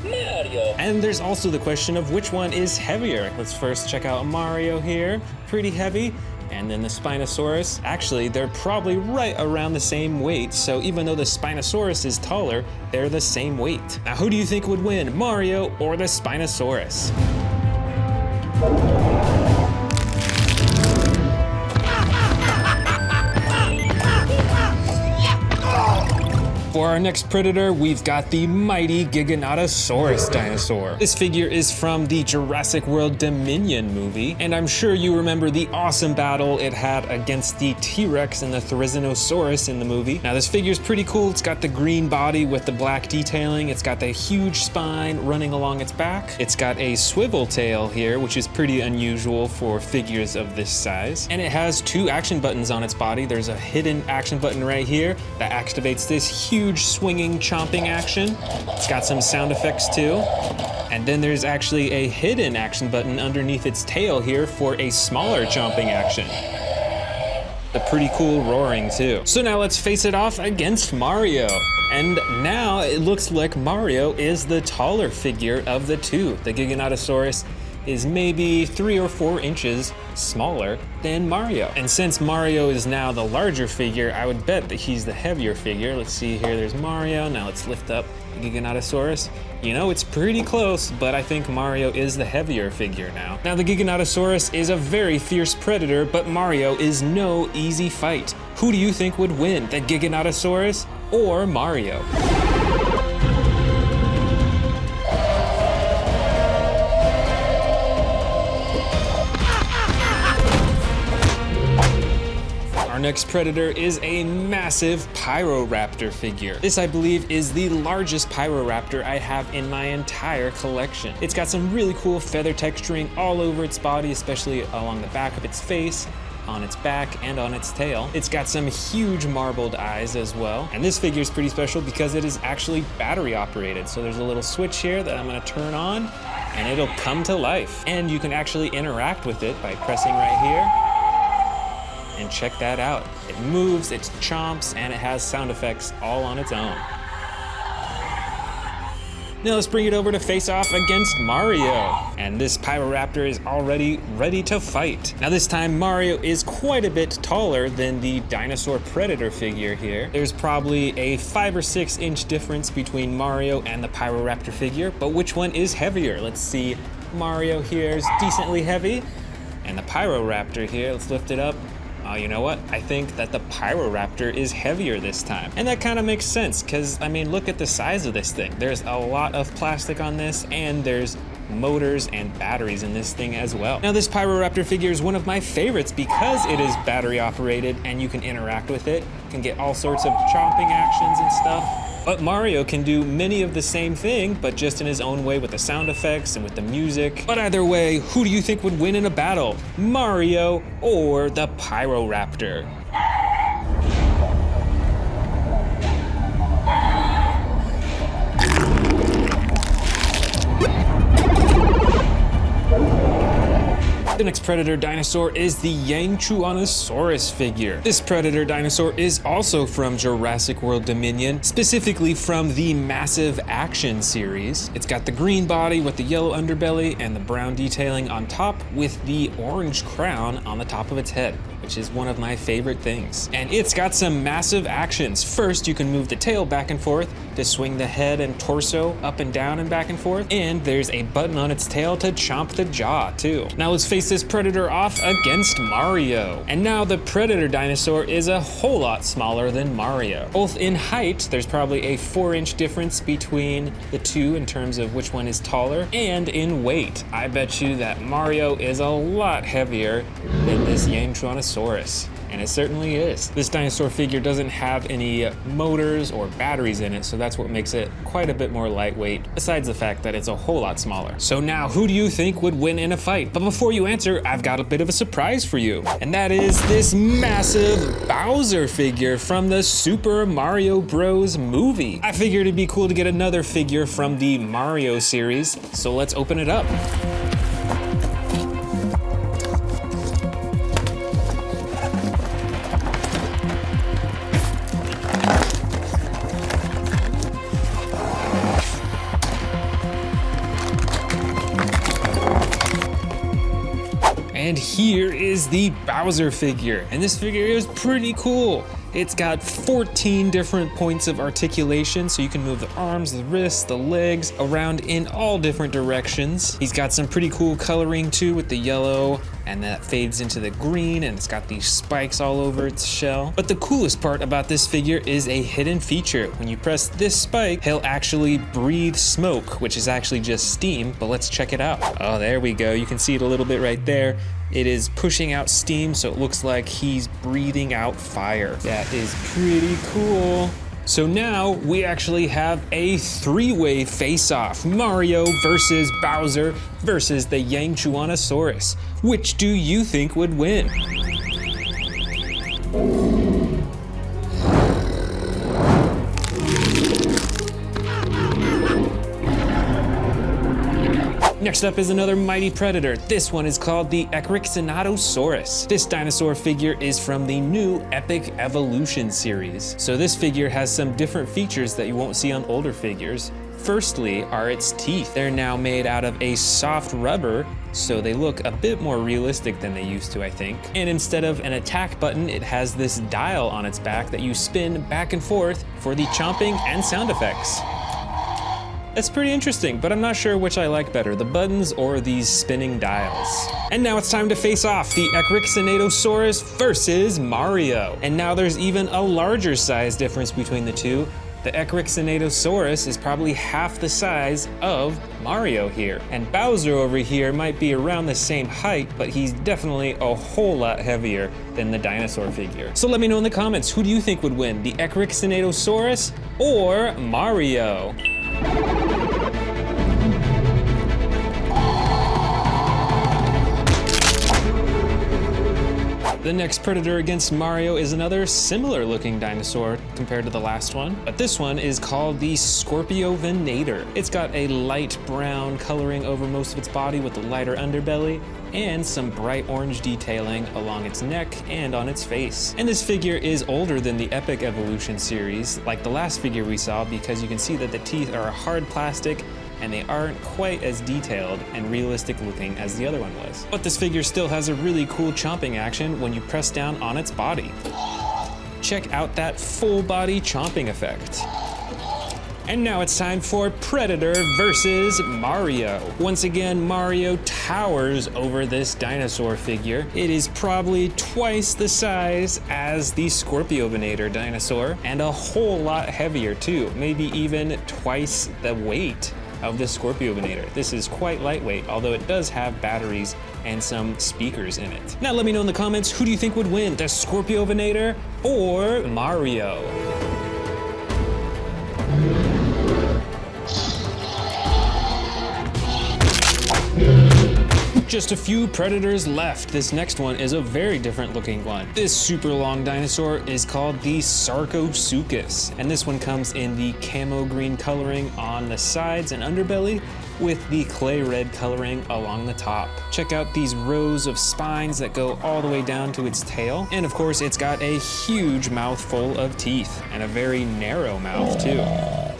Mario. And there's also the question of which one is heavier. Let's first check out Mario here, pretty heavy. And then the Spinosaurus, actually they're probably right around the same weight, so even though the Spinosaurus is taller, they're the same weight. Now who do you think would win, Mario or the Spinosaurus? For our next predator, we've got the mighty Giganotosaurus dinosaur. This figure is from the Jurassic World Dominion movie, and I'm sure you remember the awesome battle it had against the T-Rex and the Therizinosaurus in the movie. Now this figure's pretty cool. It's got the green body with the black detailing. It's got the huge spine running along its back. It's got a swivel tail here, which is pretty unusual for figures of this size. And it has two action buttons on its body. There's a hidden action button right here that activates this huge swinging chomping action. It's got some sound effects too. And then there's actually a hidden action button underneath its tail here for a smaller chomping action. The pretty cool roaring too. So now let's face it off against Mario. And now it looks like Mario is the taller figure of the two. The Giganotosaurus is maybe 3 or 4 inches smaller than Mario. And since Mario is now the larger figure, I would bet that he's the heavier figure. Let's see here, there's Mario. Now let's lift up the Giganotosaurus. You know, it's pretty close, but I think Mario is the heavier figure now. Now the Giganotosaurus is a very fierce predator, but Mario is no easy fight. Who do you think would win, the Giganotosaurus or Mario? Our next predator is a massive Pyroraptor figure. This, I believe, is the largest Pyroraptor I have in my entire collection. It's got some really cool feather texturing all over its body, especially along the back of its face, on its back, and on its tail. It's got some huge marbled eyes as well. And this figure is pretty special because it is actually battery operated. So there's a little switch here that I'm gonna turn on and it'll come to life. And you can actually interact with it by pressing right here. And check that out. It moves, it chomps, and it has sound effects all on its own. Now let's bring it over to face off against Mario. And this Pyroraptor is already ready to fight. Now this time Mario is quite a bit taller than the dinosaur predator figure here. There's probably a 5 or 6 inch difference between Mario and the Pyroraptor figure, but which one is heavier? Let's see. Mario here is decently heavy, and the Pyroraptor here, let's lift it up. Oh, you know what? I think that the Pyroraptor is heavier this time. And that kind of makes sense, because, I mean, look at the size of this thing. There's a lot of plastic on this, and there's motors and batteries in this thing as well. Now, this Pyroraptor figure is one of my favorites because it is battery operated, and you can interact with it. You can get all sorts of chomping actions and stuff. But Mario can do many of the same thing, but just in his own way with the sound effects and with the music. But either way, who do you think would win in a battle? Mario or the Pyroraptor? The next Predator dinosaur is the Giganotosaurus figure. This Predator dinosaur is also from Jurassic World Dominion, specifically from the Massive Action series. It's got the green body with the yellow underbelly and the brown detailing on top with the orange crown on the top of its head, which is one of my favorite things. And it's got some massive actions. First, you can move the tail back and forth to swing the head and torso up and down and back and forth. And there's a button on its tail to chomp the jaw too. Now let's face this Predator off against Mario. And now the Predator dinosaur is a whole lot smaller than Mario. Both in height, there's probably a 4-inch difference between the two in terms of which one is taller, and in weight. I bet you that Mario is a lot heavier than this Giganotosaurus. And it certainly is. This dinosaur figure doesn't have any motors or batteries in it, so that's what makes it quite a bit more lightweight, besides the fact that it's a whole lot smaller. So now, who do you think would win in a fight? But before you answer, I've got a bit of a surprise for you. And that is this massive Bowser figure from the Super Mario Bros. Movie. I figured it'd be cool to get another figure from the Mario series, so let's open it up. And here is the Bowser figure. And this figure is pretty cool. It's got 14 different points of articulation, so you can move the arms, the wrists, the legs around in all different directions. He's got some pretty cool coloring too with the yellow, and that fades into the green, and it's got these spikes all over its shell. But the coolest part about this figure is a hidden feature. When you press this spike, he'll actually breathe smoke, which is actually just steam, but let's check it out. Oh, there we go. You can see it a little bit right there. It is pushing out steam, so it looks like he's breathing out fire. That is pretty cool. So now we actually have a 3-way face-off. Mario versus Bowser versus the Giganotosaurus. Which do you think would win? Next up is another mighty predator. This one is called the Giganotosaurus. This dinosaur figure is from the new Epic Evolution series. So this figure has some different features that you won't see on older figures. Firstly are its teeth. They're now made out of a soft rubber, so they look a bit more realistic than they used to, I think. And instead of an attack button, it has this dial on its back that you spin back and forth for the chomping and sound effects. That's pretty interesting, but I'm not sure which I like better, the buttons or these spinning dials. And now it's time to face off the Giganotosaurus versus Mario. And now there's even a larger size difference between the two. The Giganotosaurus is probably half the size of Mario here. And Bowser over here might be around the same height, but he's definitely a whole lot heavier than the dinosaur figure. So let me know in the comments, who do you think would win, the Giganotosaurus or Mario? The next predator against Mario is another similar looking dinosaur compared to the last one, but this one is called the Scorpius. It's got a light brown coloring over most of its body with a lighter underbelly and some bright orange detailing along its neck and on its face. And this figure is older than the Epic Evolution series, like the last figure we saw, because you can see that the teeth are hard plastic and they aren't quite as detailed and realistic looking as the other one was. But this figure still has a really cool chomping action when you press down on its body. Check out that full body chomping effect. And now it's time for Predator versus Mario. Once again, Mario towers over this dinosaur figure. It is probably twice the size as the Scorpius dinosaur, and a whole lot heavier too, maybe even twice the weight of the Scorpius. This is quite lightweight, although it does have batteries and some speakers in it. Now let me know in the comments, who do you think would win, the Scorpius or Mario? Just a few predators left. This next one is a very different looking one. This super long dinosaur is called the Sarcosuchus, and this one comes in the camo green coloring on the sides and underbelly, with the clay red coloring along the top. Check out these rows of spines that go all the way down to its tail. And of course, it's got a huge mouthful of teeth and a very narrow mouth too.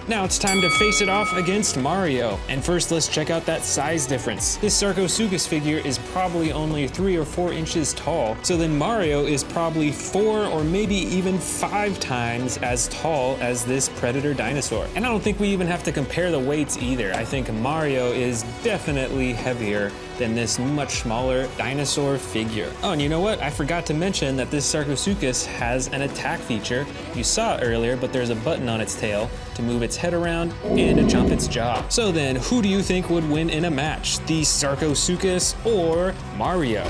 Now it's time to face it off against Mario. And first, let's check out that size difference. This Sarcosuchus figure is probably only 3 or 4 inches tall, so then Mario is probably 4 or maybe even 5 times as tall as this Predator dinosaur. And I don't think we even have to compare the weights either. I think Mario is definitely heavier than this much smaller dinosaur figure. Oh, and you know what? I forgot to mention that this Sarcosuchus has an attack feature. You saw it earlier, but there's a button on its tail to move its head around and to jump its jaw. So then, who do you think would win in a match? The Sarcosuchus or Mario?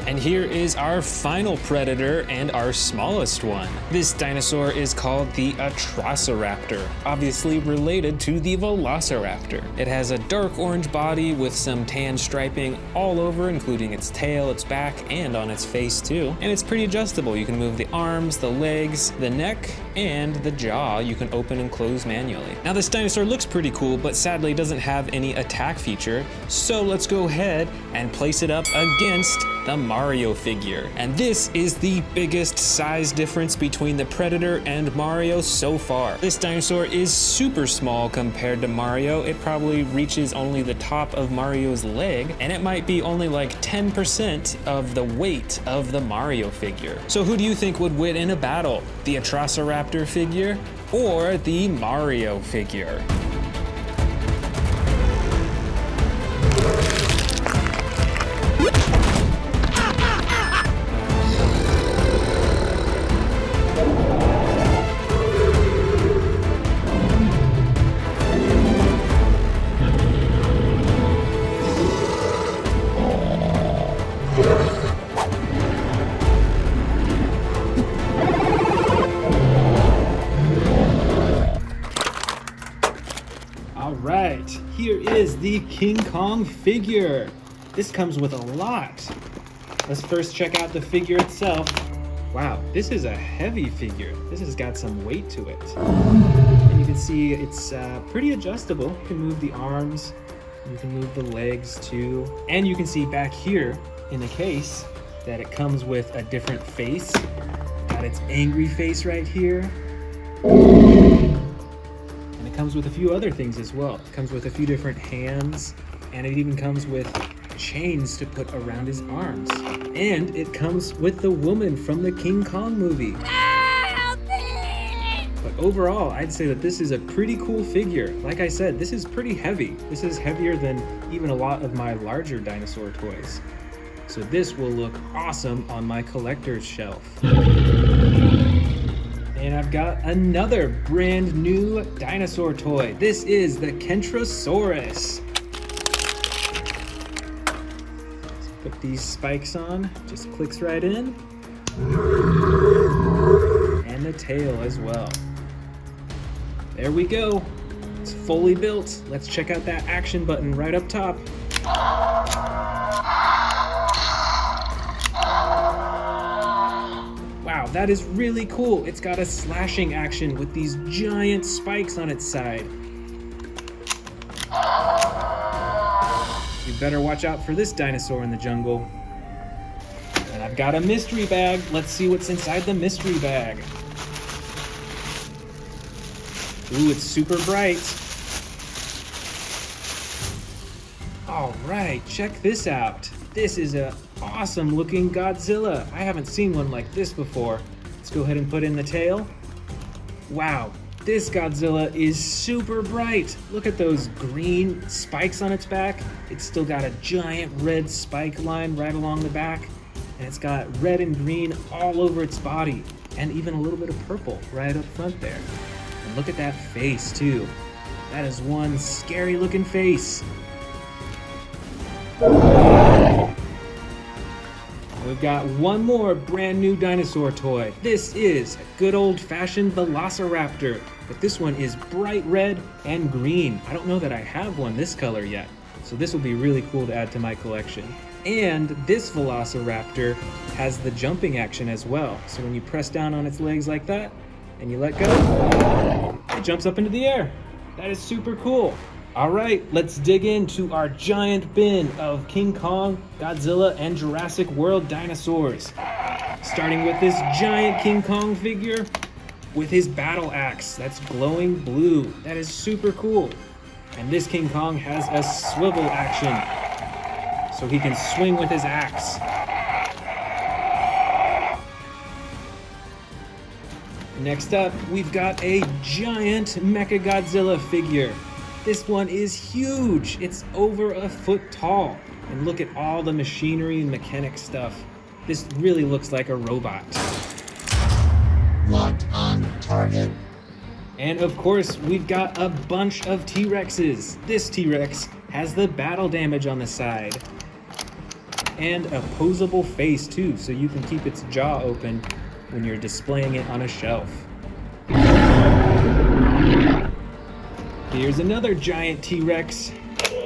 And here is our final predator and our smallest one. This dinosaur is called the Atrociraptor, obviously related to the Velociraptor. It has a dark orange body with some tan striping all over, including its tail, its back, and on its face too. And it's pretty adjustable. You can move the arms, the legs, the neck, and the jaw you can open and close manually. Now this dinosaur looks pretty cool, but sadly doesn't have any attack feature. So let's go ahead and place it up against the Mario figure. And this is the biggest size difference between the Predator and Mario so far. This dinosaur is super small compared to Mario. It probably reaches only the top of Mario's leg, and it might be only like 10% of the weight of the Mario figure. So who do you think would win in a battle? The Atrociraptor figure or the Mario figure? Here is the King Kong figure. This comes with a lot. Let's first check out the figure itself. Wow, this is a heavy figure. This has got some weight to it. And you can see it's pretty adjustable. You can move the arms, you can move the legs too. And you can see back here in the case that it comes with a different face. Got its angry face right here. It comes with a few other things as well. It comes with a few different hands, and it even comes with chains to put around his arms. And it comes with the woman from the King Kong movie. Help me! But overall, I'd say that this is a pretty cool figure. Like I said, this is pretty heavy. This is heavier than even a lot of my larger dinosaur toys. So this will look awesome on my collector's shelf. And I've got another brand new dinosaur toy. This is the Kentrosaurus. Let's put these spikes on, just clicks right in. And the tail as well. There we go. It's fully built. Let's check out that action button right up top. Wow, that is really cool. It's got a slashing action with these giant spikes on its side. You better watch out for this dinosaur in the jungle. And I've got a mystery bag. Let's see what's inside the mystery bag. Ooh, it's super bright. All right, check this out. This is a awesome looking Godzilla. I haven't seen one like this before. Let's go ahead and put in the tail. Wow, this Godzilla is super bright. Look at those green spikes on its back. It's still got a giant red spike line right along the back. And it's got red and green all over its body. And even a little bit of purple right up front there. And look at that face too. That is one scary looking face. We've got one more brand new dinosaur toy. This is a good old-fashioned Velociraptor, but this one is bright red and green. I don't know that I have one this color yet, so this will be really cool to add to my collection. And this Velociraptor has the jumping action as well. So when you press down on its legs like that, and you let go, it jumps up into the air. That is super cool. All right, let's dig into our giant bin of King Kong, Godzilla, and Jurassic World dinosaurs. Starting with this giant King Kong figure with his battle axe that's glowing blue. That is super cool. And this King Kong has a swivel action, so he can swing with his axe. Next up, we've got a giant Mechagodzilla figure. This one is huge. It's over a foot tall. And look at all the machinery and mechanic stuff. This really looks like a robot. Locked on target. And of course, we've got a bunch of T-Rexes. This T-Rex has the battle damage on the side. And a posable face too, so you can keep its jaw open when you're displaying it on a shelf. Here's another giant T-Rex.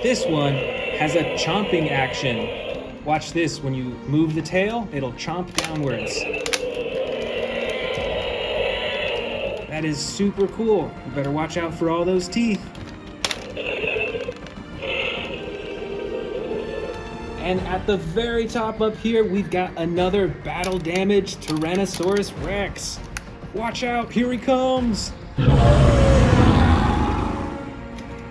This one has a chomping action. Watch this, when you move the tail, it'll chomp downwards. That is super cool. You better watch out for all those teeth. And at the very top up here, we've got another battle damaged Tyrannosaurus Rex. Watch out, here he comes.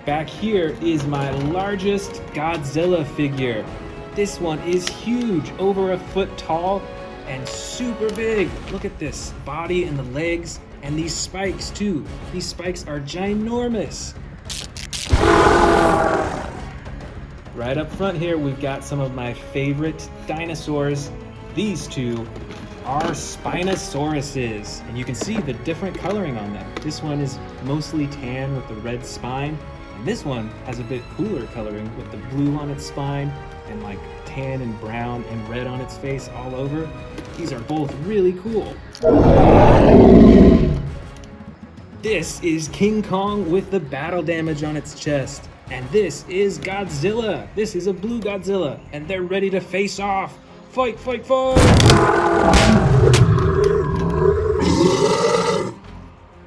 Back here is my largest Godzilla figure. This one is huge, over a foot tall and super big. Look at this body and the legs and these spikes too. These spikes are ginormous. Right up front here, we've got some of my favorite dinosaurs. These two are Spinosauruses, and you can see the different coloring on them. This one is mostly tan with the red spine, and this one has a bit cooler coloring with the blue on its spine and like tan and brown and red on its face all over. These are both really cool. This is King Kong with the battle damage on its chest. And this is Godzilla. This is a blue Godzilla, and they're ready to face off. Fight, fight, fight!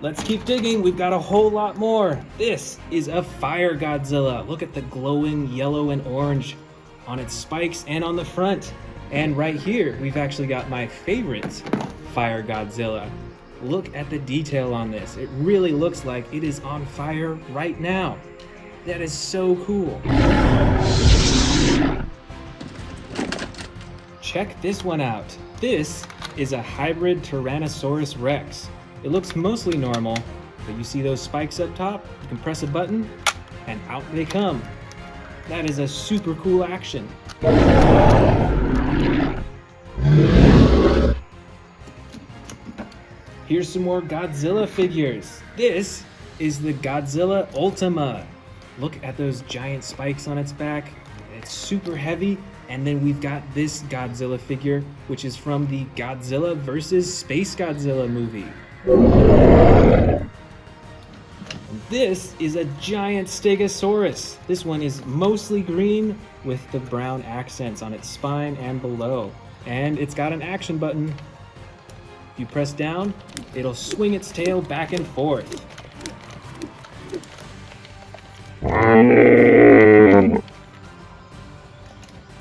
Let's keep digging. We've got a whole lot more. This is a fire Godzilla. Look at the glowing yellow and orange on its spikes and on the front. And right here, we've actually got my favorite fire Godzilla. Look at the detail on this. It really looks like it is on fire right now. That is so cool. Check this one out. This is a hybrid Tyrannosaurus Rex. It looks mostly normal, but you see those spikes up top? You can press a button and out they come. That is a super cool action. Here's some more Godzilla figures. This is the Godzilla Ultima. Look at those giant spikes on its back. It's super heavy. And then we've got this Godzilla figure, which is from the Godzilla vs. Space Godzilla movie. This is a giant Stegosaurus. This one is mostly green with the brown accents on its spine and below. And it's got an action button. If you press down, it'll swing its tail back and forth.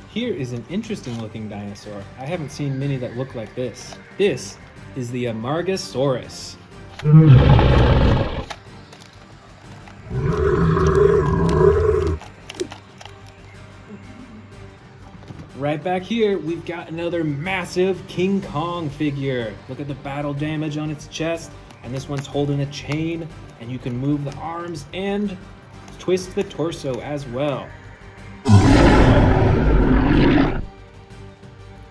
Here is an interesting looking dinosaur. I haven't seen many that look like this. This is the Amargasaurus. Right back here, we've got another massive King Kong figure. Look at the battle damage on its chest, and this one's holding a chain, and you can move the arms and twist the torso as well.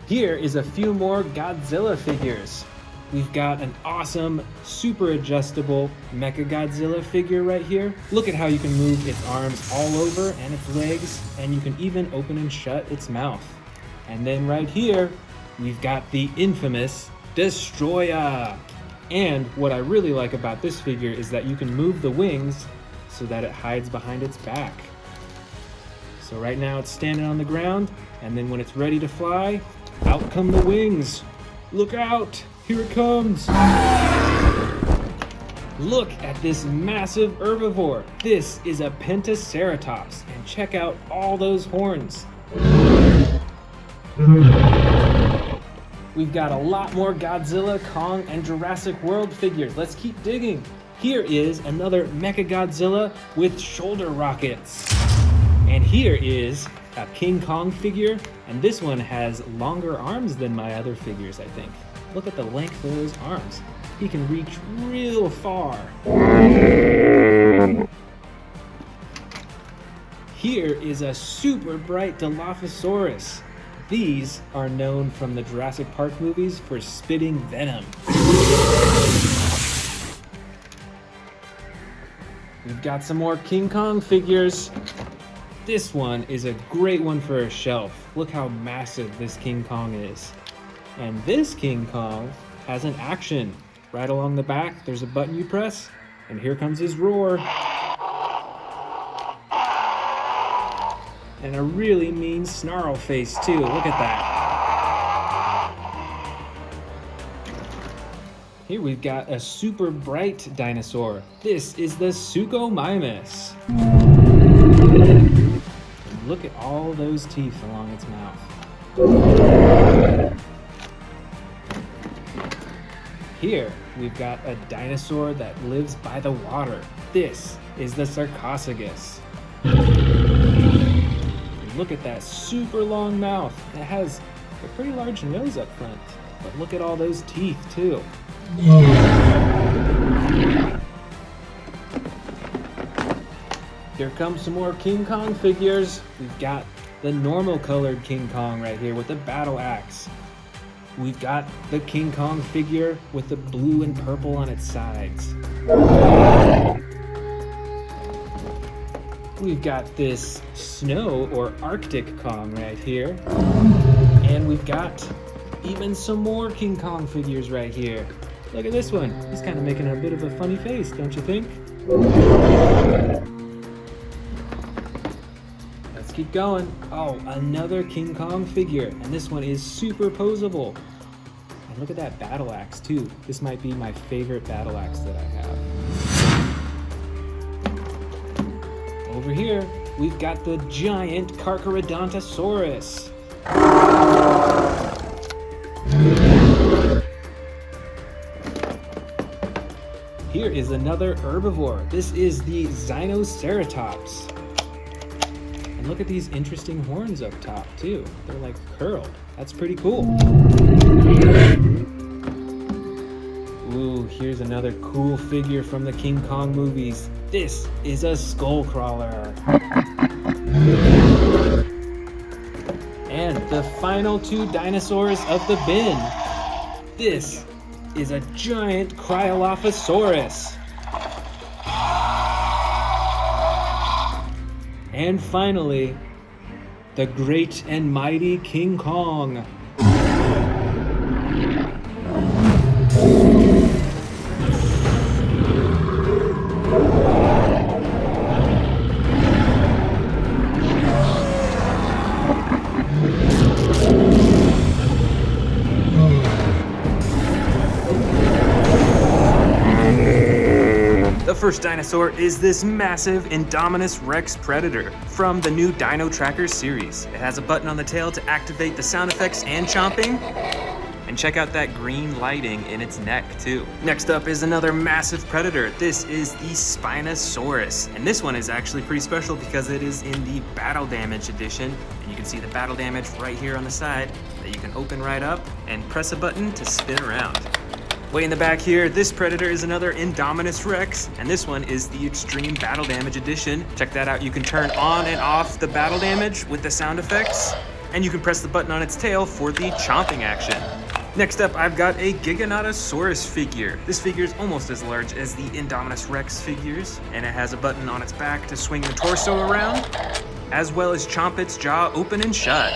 Here is a few more Godzilla figures. We've got an awesome, super adjustable Mechagodzilla figure right here. Look at how you can move its arms all over and its legs, and you can even open and shut its mouth. And then right here, we've got the infamous Destroyer. And what I really like about this figure is that you can move the wings so that it hides behind its back. So right now it's standing on the ground, and then when it's ready to fly, out come the wings. Look out, here it comes. Look at this massive herbivore. This is a Pentaceratops, and check out all those horns. We've got a lot more Godzilla, Kong, and Jurassic World figures. Let's keep digging. Here is another Mechagodzilla with shoulder rockets. And here is a King Kong figure, and this one has longer arms than my other figures, I think. Look at the length of those arms. He can reach real far. Here is a super bright Dilophosaurus. These are known from the Jurassic Park movies for spitting venom. We've got some more King Kong figures. This one is a great one for a shelf. Look how massive this King Kong is. And this King Kong has an action. Right along the back, there's a button you press, and here comes his roar. And a really mean snarl face too, look at that. Here we've got a super bright dinosaur. This is the Suchomimus. And look at all those teeth along its mouth. Here, we've got a dinosaur that lives by the water. This is the Sarcophagus. Look at that super long mouth. It has a pretty large nose up front, but look at all those teeth too. Here comes some more King Kong figures. We've got the normal colored King Kong right here with the battle axe. We've got the King Kong figure with the blue and purple on its sides. We've got this snow or Arctic Kong right here. And we've got even some more King Kong figures right here. Look at this one. He's kind of making a bit of a funny face, don't you think? Let's keep going. Oh, another King Kong figure. And this one is super posable. And look at that battle axe too. This might be my favorite battle axe that I have. Over here, we've got the giant Carcharodontosaurus. Here is another herbivore. This is the Xenoceratops. And look at these interesting horns up top too. They're like curled. That's pretty cool. Ooh, here's another cool figure from the King Kong movies. This is a Skullcrawler. And the final two dinosaurs of the bin. This is a giant Cryolophosaurus. And finally, the great and mighty King Kong. The first dinosaur is this massive Indominus Rex predator from the new Dino Tracker series. It has a button on the tail to activate the sound effects and chomping. And check out that green lighting in its neck too. Next up is another massive predator. This is the Spinosaurus. And this one is actually pretty special because it is in the Battle Damage edition. And you can see the battle damage right here on the side that you can open right up and press a button to spin around. Way in the back here, this predator is another Indominus Rex, and this one is the Extreme Battle Damage Edition. Check that out. You can turn on and off the battle damage with the sound effects, and you can press the button on its tail for the chomping action. Next up, I've got a Giganotosaurus figure. This figure is almost as large as the Indominus Rex figures, and it has a button on its back to swing the torso around, as well as chomp its jaw open and shut.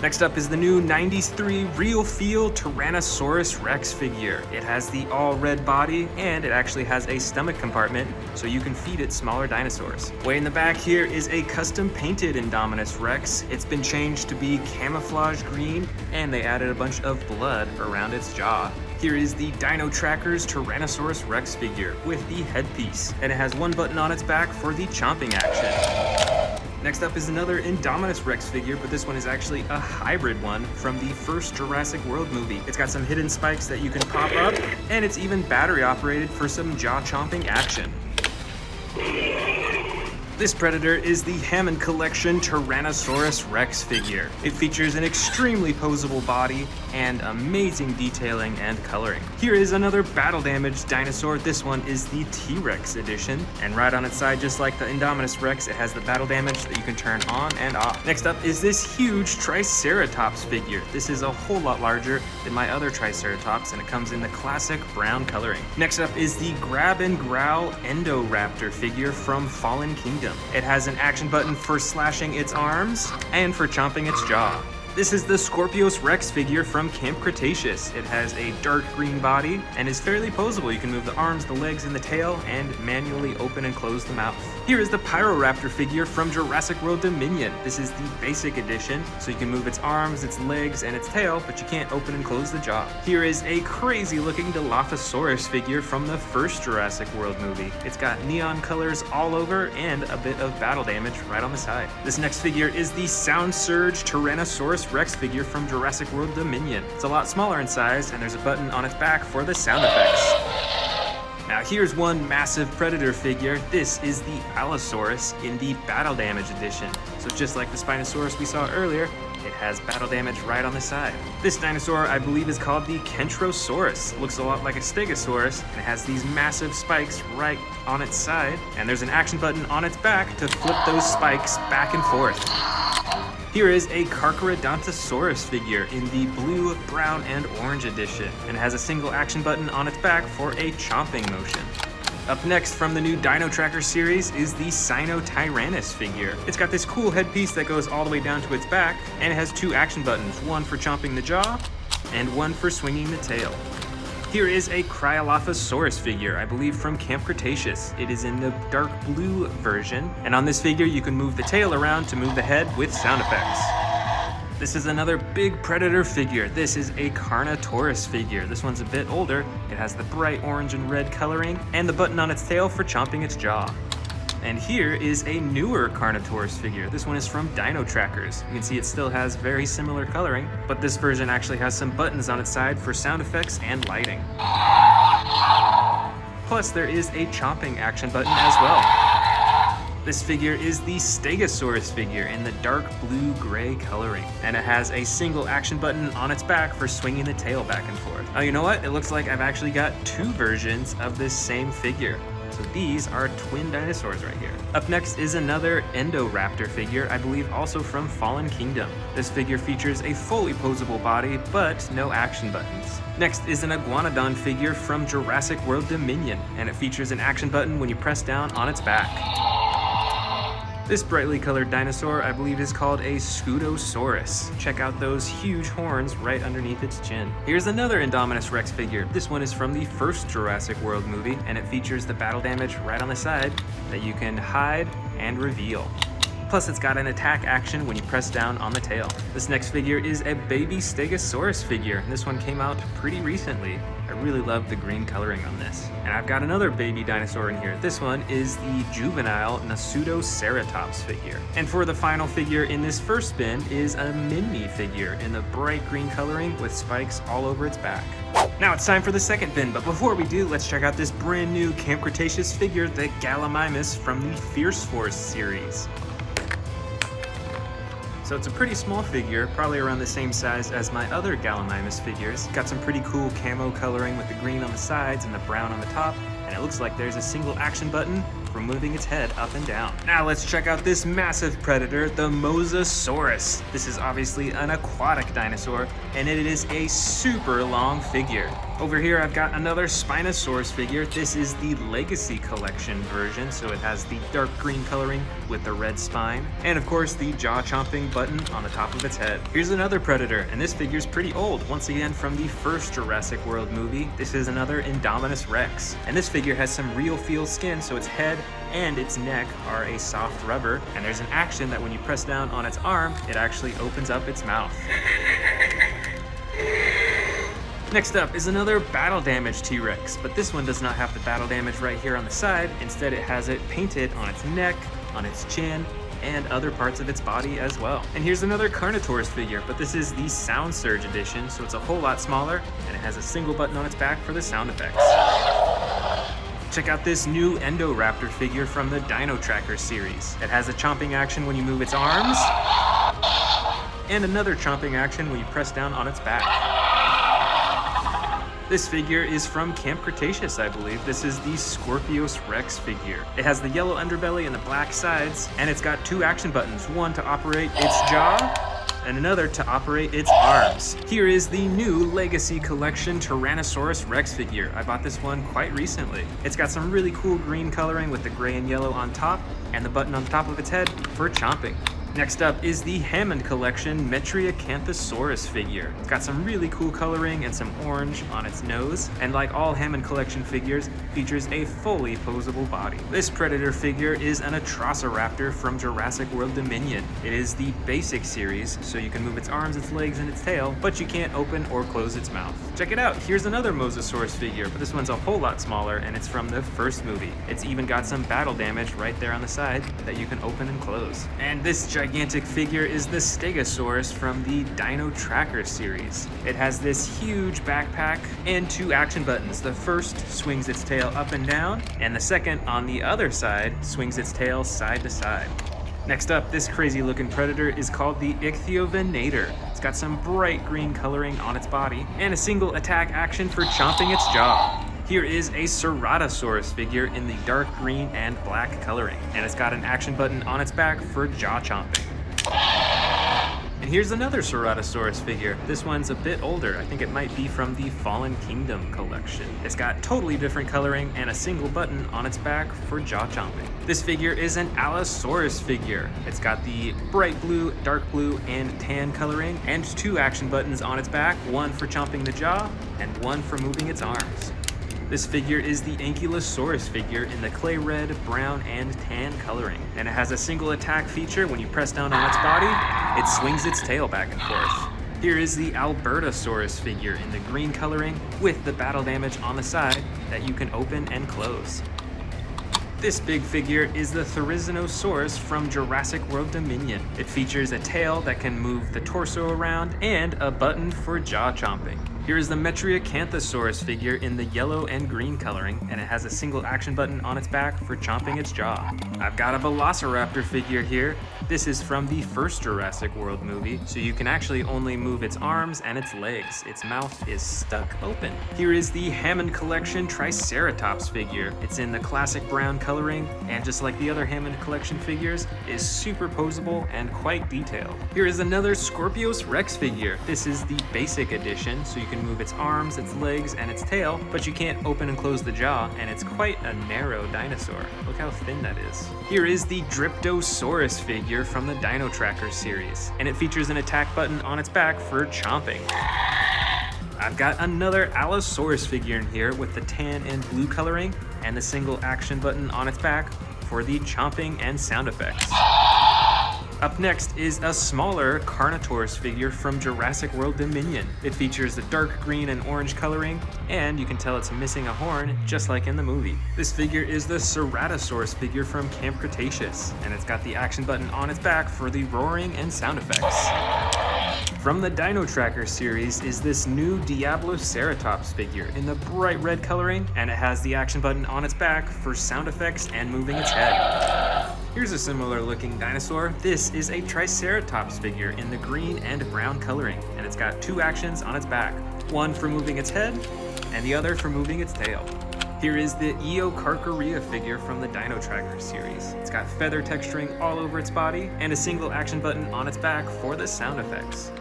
Next up is the new 93 Real Feel Tyrannosaurus Rex figure. It has the all red body and it actually has a stomach compartment so you can feed it smaller dinosaurs. Way in the back here is a custom painted Indominus Rex. It's been changed to be camouflage green and they added a bunch of blood around its jaw. Here is the Dino Trackers Tyrannosaurus Rex figure with the headpiece, and it has one button on its back for the chomping action. Next up is another Indominus Rex figure, but this one is actually a hybrid one from the first Jurassic World movie. It's got some hidden spikes that you can pop up, and it's even battery operated for some jaw-chomping action. This predator is the Hammond Collection Tyrannosaurus Rex figure. It features an extremely posable body and amazing detailing and coloring. Here is another battle-damaged dinosaur. This one is the T-Rex edition, and right on its side, just like the Indominus Rex, it has the battle damage that you can turn on and off. Next up is this huge Triceratops figure. This is a whole lot larger than my other Triceratops, and it comes in the classic brown coloring. Next up is the Grab and Growl Indoraptor figure from Fallen Kingdom. It has an action button for slashing its arms and for chomping its jaw. This is the Scorpius Rex figure from Camp Cretaceous. It has a dark green body and is fairly posable. You can move the arms, the legs, and the tail and manually open and close the mouth. Here is the Pyroraptor figure from Jurassic World Dominion. This is the basic edition, so you can move its arms, its legs, and its tail, but you can't open and close the jaw. Here is a crazy looking Dilophosaurus figure from the first Jurassic World movie. It's got neon colors all over and a bit of battle damage right on the side. This next figure is the Sound Surge Tyrannosaurus Rex figure from Jurassic World Dominion. It's a lot smaller in size, and there's a button on its back for the sound effects. Now here's one massive predator figure. This is the Allosaurus in the Battle Damage edition. So just like the Spinosaurus we saw earlier, it has battle damage right on the side. This dinosaur, I believe, is called the Kentrosaurus. It looks a lot like a Stegosaurus, and it has these massive spikes right on its side, and there's an action button on its back to flip those spikes back and forth. Here is a Carcharodontosaurus figure in the blue, brown, and orange edition, and it has a single action button on its back for a chomping motion. Up next from the new Dino Tracker series is the Sinotyrannus figure. It's got this cool headpiece that goes all the way down to its back, and it has two action buttons, one for chomping the jaw, and one for swinging the tail. Here is a Cryolophosaurus figure, I believe from Camp Cretaceous. It is in the dark blue version, and on this figure you can move the tail around to move the head with sound effects. This is another big predator figure. This is a Carnotaurus figure. This one's a bit older. It has the bright orange and red coloring, and the button on its tail for chomping its jaw. And here is a newer Carnotaurus figure. This one is from Dino Trackers. You can see it still has very similar coloring, but this version actually has some buttons on its side for sound effects and lighting. Plus, there is a chomping action button as well. This figure is the Stegosaurus figure in the dark blue-gray coloring, and it has a single action button on its back for swinging the tail back and forth. Oh, you know what? It looks like I've actually got two versions of this same figure. So these are twin dinosaurs right here. Up next is another Indoraptor figure, I believe also from Fallen Kingdom. This figure features a fully posable body, but no action buttons. Next is an Iguanodon figure from Jurassic World Dominion, and it features an action button when you press down on its back. This brightly colored dinosaur, I believe, is called a Scutosaurus. Check out those huge horns right underneath its chin. Here's another Indominus Rex figure. This one is from the first Jurassic World movie, and it features the battle damage right on the side that you can hide and reveal. Plus, it's got an attack action when you press down on the tail. This next figure is a baby Stegosaurus figure, and this one came out pretty recently. I really love the green coloring on this. And I've got another baby dinosaur in here. This one is the juvenile Nasutoceratops figure. And for the final figure in this first spin is a Minmi figure in the bright green coloring with spikes all over its back. Now it's time for the second bin, but before we do, let's check out this brand new Camp Cretaceous figure, the Gallimimus from the Fierce Force series. So it's a pretty small figure, probably around the same size as my other Gallimimus figures. Got some pretty cool camo coloring with the green on the sides and the brown on the top, and it looks like there's a single action button for moving its head up and down. Now let's check out this massive predator, the Mosasaurus. This is obviously an aquatic dinosaur, and it is a super long figure. Over here I've got another Spinosaurus figure. This is the Legacy Collection version, so it has the dark green coloring with the red spine, and of course the jaw-chomping button on the top of its head. Here's another predator, and this figure's pretty old, once again from the first Jurassic World movie. This is another Indominus Rex, and this figure has some real feel skin, so its head and its neck are a soft rubber, and there's an action that when you press down on its arm, it actually opens up its mouth. Next up is another battle damage T-Rex, but this one does not have the battle damage right here on the side. Instead, it has it painted on its neck, on its chin, and other parts of its body as well. And here's another Carnotaurus figure, but this is the Sound Surge edition, so it's a whole lot smaller, and it has a single button on its back for the sound effects. Check out this new Indoraptor figure from the Dino Tracker series. It has a chomping action when you move its arms, and another chomping action when you press down on its back. This figure is from Camp Cretaceous, I believe. This is the Scorpius Rex figure. It has the yellow underbelly and the black sides, and it's got two action buttons, one to operate its jaw, and another to operate its arms. Here is the new Legacy Collection Tyrannosaurus Rex figure. I bought this one quite recently. It's got some really cool green coloring with the gray and yellow on top, and the button on the top of its head for chomping. Next up is the Hammond Collection Metriacanthosaurus figure. It's got some really cool coloring and some orange on its nose, and like all Hammond Collection figures, features a fully posable body. This predator figure is an Atrociraptor from Jurassic World Dominion. It is the basic series, so you can move its arms, its legs, and its tail, but you can't open or close its mouth. Check it out, here's another Mosasaurus figure, but this one's a whole lot smaller, and it's from the first movie. It's even got some battle damage right there on the side that you can open and close. And this gigantic figure is the Stegosaurus from the Dino Tracker series. It has this huge backpack and two action buttons. The first swings its tail up and down, and the second on the other side swings its tail side to side. Next up, this crazy looking predator is called the Ichthyovenator. It's got some bright green coloring on its body and a single attack action for chomping its jaw. Here is a Ceratosaurus figure in the dark green and black coloring, and it's got an action button on its back for jaw chomping. And here's another Ceratosaurus figure. This one's a bit older. I think it might be from the Fallen Kingdom collection. It's got totally different coloring and a single button on its back for jaw chomping. This figure is an Allosaurus figure. It's got the bright blue, dark blue, and tan coloring, and two action buttons on its back, one for chomping the jaw and one for moving its arms. This figure is the Ankylosaurus figure in the clay red, brown, and tan coloring, and it has a single attack feature. When you press down on its body, it swings its tail back and forth. Here is the Albertosaurus figure in the green coloring with the battle damage on the side that you can open and close. This big figure is the Therizinosaurus from Jurassic World Dominion. It features a tail that can move the torso around and a button for jaw chomping. Here is the Metriacanthosaurus figure in the yellow and green coloring, and it has a single action button on its back for chomping its jaw. I've got a Velociraptor figure here. This is from the first Jurassic World movie, so you can actually only move its arms and its legs. Its mouth is stuck open. Here is the Hammond Collection Triceratops figure. It's in the classic brown coloring, and just like the other Hammond Collection figures, is super posable and quite detailed. Here is another Scorpius Rex figure. This is the basic edition, so you can move its arms, its legs, and its tail, but you can't open and close the jaw, and it's quite a narrow dinosaur. Look how thin that is. Here is the Dryptosaurus figure from the Dino Tracker series, and it features an attack button on its back for chomping. I've got another Allosaurus figure in here with the tan and blue coloring, and the single action button on its back for the chomping and sound effects. Up next is a smaller Carnotaurus figure from Jurassic World Dominion. It features the dark green and orange coloring, and you can tell it's missing a horn, just like in the movie. This figure is the Ceratosaurus figure from Camp Cretaceous, and it's got the action button on its back for the roaring and sound effects. From the Dino Tracker series is this new Diabloceratops figure in the bright red coloring, and it has the action button on its back for sound effects and moving its head. Here's a similar looking dinosaur. This is a Triceratops figure in the green and brown coloring, and it's got two actions on its back, one for moving its head and the other for moving its tail. Here is the Eocarcharia figure from the Dino Tracker series. It's got feather texturing all over its body and a single action button on its back for the sound effects.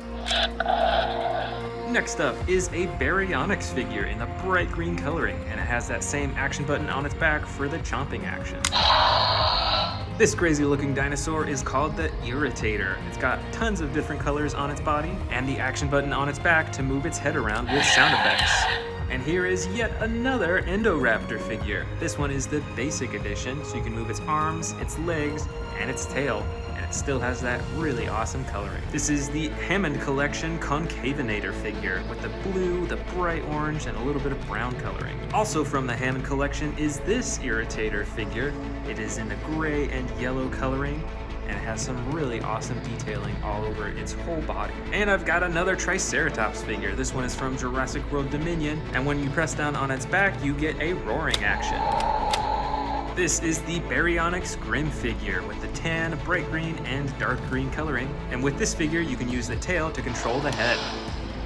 Next up is a Baryonyx figure in the bright green coloring, and it has that same action button on its back for the chomping action. This crazy looking dinosaur is called the Irritator. It's got tons of different colors on its body and the action button on its back to move its head around with sound effects. And here is yet another Indoraptor figure. This one is the basic edition, so you can move its arms, its legs, and its tail, and it still has that really awesome coloring. This is the Hammond Collection Concavinator figure with the blue, the bright orange, and a little bit of brown coloring. Also from the Hammond Collection is this Irritator figure. It is in the gray and yellow coloring, and it has some really awesome detailing all over its whole body. And I've got another Triceratops figure. This one is from Jurassic World Dominion, and when you press down on its back, you get a roaring action. This is the Baryonyx Grim figure with the tan, bright green, and dark green coloring. And with this figure, you can use the tail to control the head.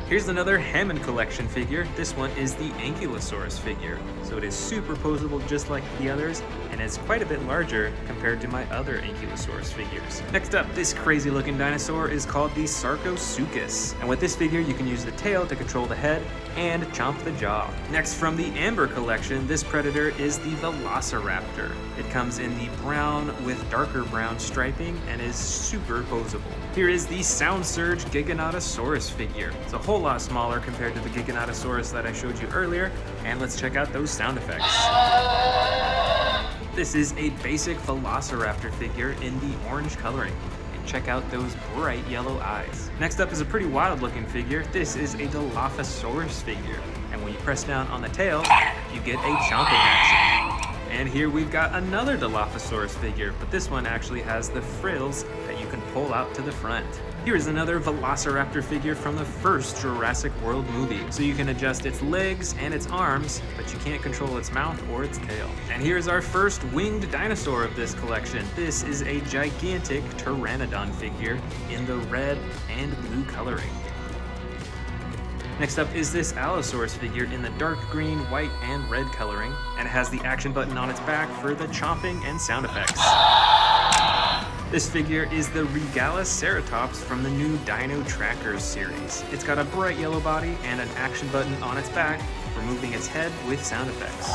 Here's another Hammond Collection figure. This one is the Ankylosaurus figure. So it is superposable just like the others, and it's quite a bit larger compared to my other Ankylosaurus figures. Next up, this crazy looking dinosaur is called the Sarcosuchus. And with this figure, you can use the tail to control the head and chomp the jaw. Next, from the Amber Collection, this predator is the Velociraptor. It comes in the brown with darker brown striping and is superposable. Here is the Sound Surge Giganotosaurus figure. It's a whole lot smaller compared to the Giganotosaurus that I showed you earlier, and let's check out those sound effects. This is a basic Velociraptor figure in the orange coloring. Check out those bright yellow eyes. Next up is a pretty wild looking figure. This is a Dilophosaurus figure. And when you press down on the tail, you get a chomping action. And here we've got another Dilophosaurus figure, but this one actually has the frills that you can pull out to the front. Here is another Velociraptor figure from the first Jurassic World movie. So you can adjust its legs and its arms, but you can't control its mouth or its tail. And here's our first winged dinosaur of this collection. This is a gigantic Pteranodon figure in the red and blue coloring. Next up is this Allosaurus figure in the dark green, white, and red coloring, and it has the action button on its back for the chomping and sound effects. This figure is the Regaloceratops from the new Dino Tracker series. It's got a bright yellow body and an action button on its back for moving its head with sound effects.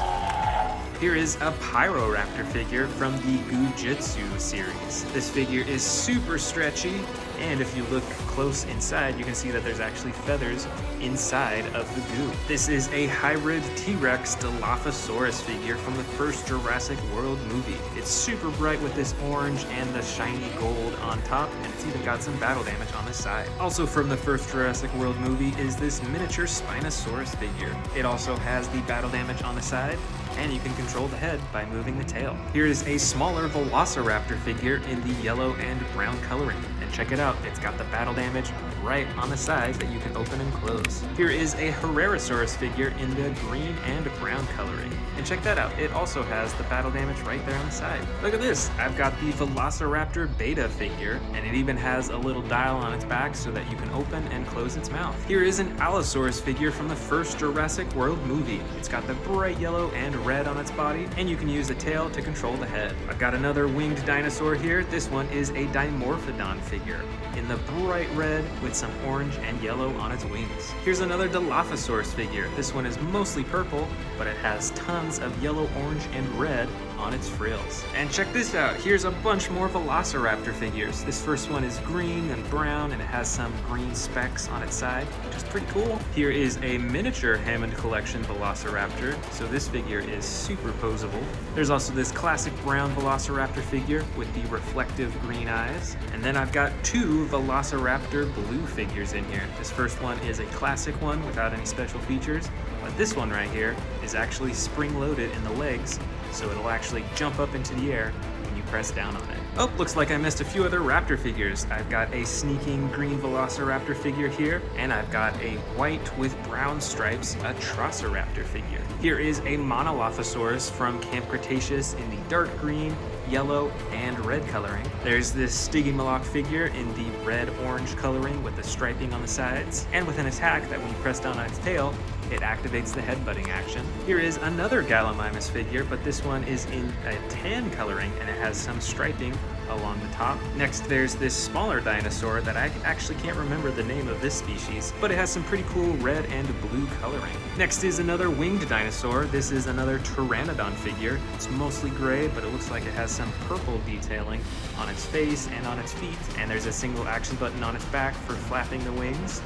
Here is a Pyroraptor figure from the Gujitsu series. This figure is super stretchy, and if you look close inside, you can see that there's actually feathers inside of the goo. This is a hybrid T-Rex Dilophosaurus figure from the first Jurassic World movie. It's super bright with this orange and the shiny gold on top, and it's even got some battle damage on the side. Also from the first Jurassic World movie is this miniature Spinosaurus figure. It also has the battle damage on the side, and you can control the head by moving the tail. Here is a smaller Velociraptor figure in the yellow and brown coloring. And check it out, it's got the battle damage right on the side that you can open and close. Here is a Herrerasaurus figure in the green and brown coloring. And check that out, it also has the battle damage right there on the side. Look at this, I've got the Velociraptor Beta figure, and it even has a little dial on its back so that you can open and close its mouth. Here is an Allosaurus figure from the first Jurassic World movie. It's got the bright yellow and red on its body, and you can use the tail to control the head. I've got another winged dinosaur here. This one is a Dimorphodon figure in the bright red with some orange and yellow on its wings. Here's another Dilophosaurus figure. This one is mostly purple, but it has tons of yellow, orange, and red on its frills. And check this out, here's a bunch more Velociraptor figures. This first one is green and brown, and it has some green specks on its side, which is pretty cool. Here is a miniature Hammond Collection Velociraptor, so this figure is super posable. There's also this classic brown Velociraptor figure with the reflective green eyes. And then I've got two Velociraptor blue figures in here. This first one is a classic one without any special features, but this one right here is actually spring-loaded in the legs, so it'll actually jump up into the air when you press down on it. Oh, looks like I missed a few other raptor figures. I've got a sneaking green Velociraptor figure here, and I've got a white with brown stripes, a Troceraptor figure. Here is a Monolophosaurus from Camp Cretaceous in the dark green, yellow, and red coloring. There's this Stygimoloch figure in the red-orange coloring with the striping on the sides, and with an attack that when you press down on its tail, it activates the headbutting action. Here is another Gallimimus figure, but this one is in a tan coloring and it has some striping along the top. Next, there's this smaller dinosaur that I actually can't remember the name of this species, but it has some pretty cool red and blue coloring. Next is another winged dinosaur. This is another Pteranodon figure. It's mostly gray, but it looks like it has some purple detailing on its face and on its feet. And there's a single action button on its back for flapping the wings.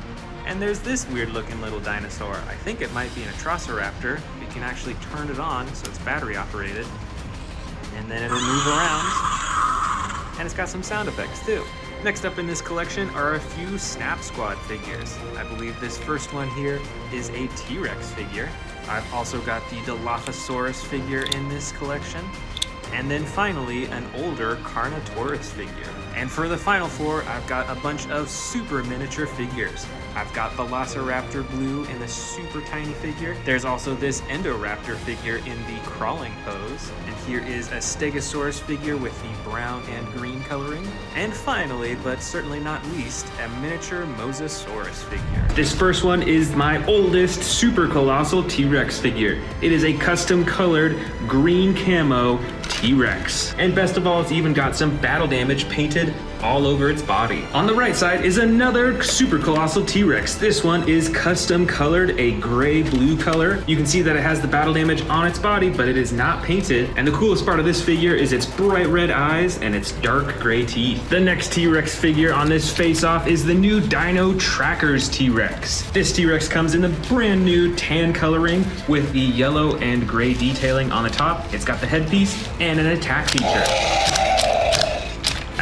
And there's this weird looking little dinosaur. I think it might be an Velociraptor. You can actually turn it on so it's battery operated. And then it'll move around. And it's got some sound effects too. Next up in this collection are a few Snap Squad figures. I believe this first one here is a T-Rex figure. I've also got the Dilophosaurus figure in this collection. And then finally, an older Carnotaurus figure. And for the final four, I've got a bunch of super miniature figures. I've got Velociraptor Blue in a super tiny figure. There's also this Endoraptor figure in the crawling pose. And here is a Stegosaurus figure with the brown and green coloring. And finally, but certainly not least, a miniature Mosasaurus figure. This first one is my oldest super colossal T-Rex figure. It is a custom colored green camo T-Rex. And best of all, it's even got some battle damage painted all over its body. On the right side is another super colossal T-Rex. This one is custom colored a gray-blue color. You can see that it has the battle damage on its body, but it is not painted. And the coolest part of this figure is its bright red eyes and its dark gray teeth. The next T-Rex figure on this face-off is the new Dino Trackers T-Rex. This T-Rex comes in the brand new tan coloring with the yellow and gray detailing on the top. It's got the headpiece and an attack feature.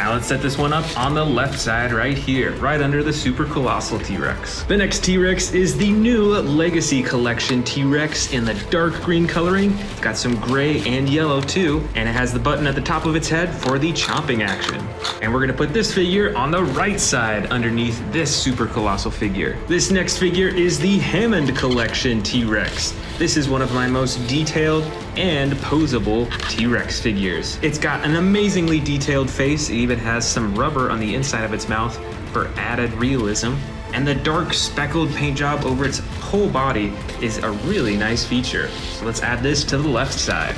Now let's set this one up on the left side right here, right under the super colossal T-Rex. The next T-Rex is the new Legacy Collection T-Rex in the dark green coloring. It's got some gray and yellow too, and it has the button at the top of its head for the chomping action. And we're gonna put this figure on the right side underneath this super colossal figure. This next figure is the Hammond Collection T-Rex. This is one of my most detailed and posable T-Rex figures. It's got an amazingly detailed face. It even has some rubber on the inside of its mouth for added realism. And the dark speckled paint job over its whole body is a really nice feature. So let's add this to the left side.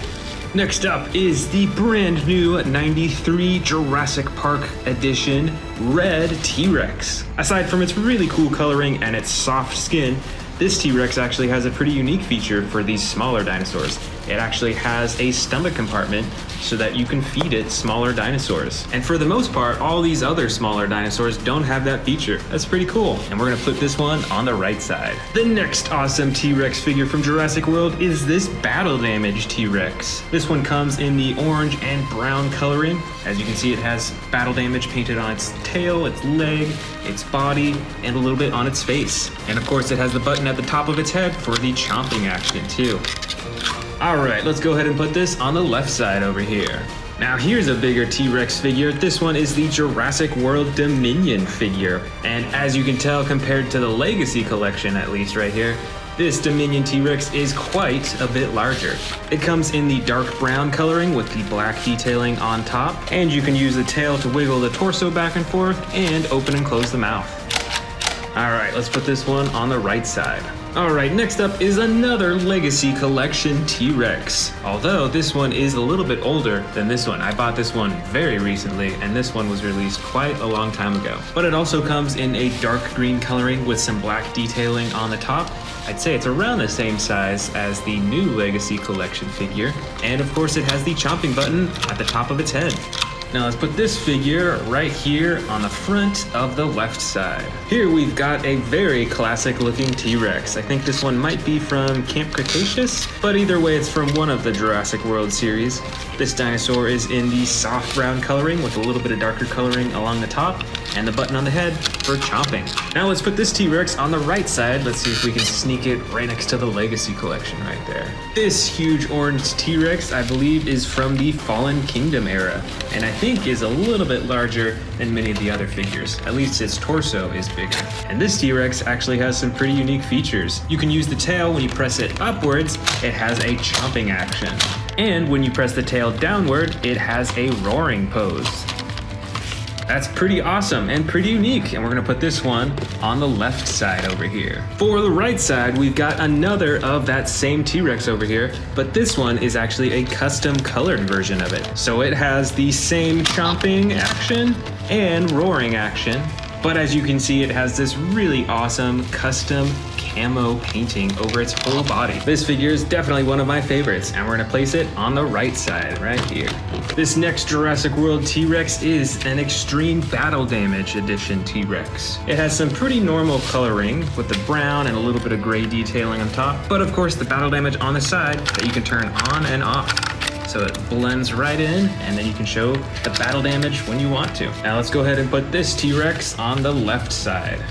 Next up is the brand new 93 Jurassic Park edition red T-Rex. Aside from its really cool coloring and its soft skin, this T-Rex actually has a pretty unique feature for these smaller dinosaurs. It actually has a stomach compartment so that you can feed it smaller dinosaurs. And for the most part, all these other smaller dinosaurs don't have that feature. That's pretty cool. And we're gonna put this one on the right side. The next awesome T-Rex figure from Jurassic World is this Battle Damage T-Rex. This one comes in the orange and brown coloring. As you can see, it has battle damage painted on its tail, its leg, its body, and a little bit on its face. And of course, it has the button at the top of its head for the chomping action too. All right, let's go ahead and put this on the left side over here. Now here's a bigger T-Rex figure. This one is the Jurassic World Dominion figure. And as you can tell, compared to the Legacy Collection, at least right here, this Dominion T-Rex is quite a bit larger. It comes in the dark brown coloring with the black detailing on top, and you can use the tail to wiggle the torso back and forth and open and close the mouth. All right, let's put this one on the right side. All right, next up is another Legacy Collection T-Rex. Although this one is a little bit older than this one. I bought this one very recently, and this one was released quite a long time ago. But it also comes in a dark green coloring with some black detailing on the top. I'd say it's around the same size as the new Legacy Collection figure. And of course, it has the chomping button at the top of its head. Now let's put this figure right here on the front of the left side. Here we've got a very classic looking T-Rex. I think this one might be from Camp Cretaceous, but either way it's from one of the Jurassic World series. This dinosaur is in the soft brown coloring with a little bit of darker coloring along the top and the button on the head for chomping. Now let's put this T-Rex on the right side. Let's see if we can sneak it right next to the Legacy Collection right there. This huge orange T-Rex, I believe, is from the Fallen Kingdom era, and I think is a little bit larger than many of the other figures. At least its torso is bigger. And this T-Rex actually has some pretty unique features. You can use the tail when you press it upwards, it has a chomping action. And when you press the tail downward, it has a roaring pose. That's pretty awesome and pretty unique, and we're gonna put this one on the left side over here. For the right side, we've got another of that same T-Rex over here, but this one is actually a custom colored version of it. So it has the same chomping action and roaring action, but as you can see, it has this really awesome custom camo painting over its whole body. This figure is definitely one of my favorites, and we're gonna place it on the right side, right here. This next Jurassic World T-Rex is an Extreme Battle Damage Edition T-Rex. It has some pretty normal coloring with the brown and a little bit of gray detailing on top, but of course the battle damage on the side that you can turn on and off. So it blends right in, and then you can show the battle damage when you want to. Now let's go ahead and put this T-Rex on the left side.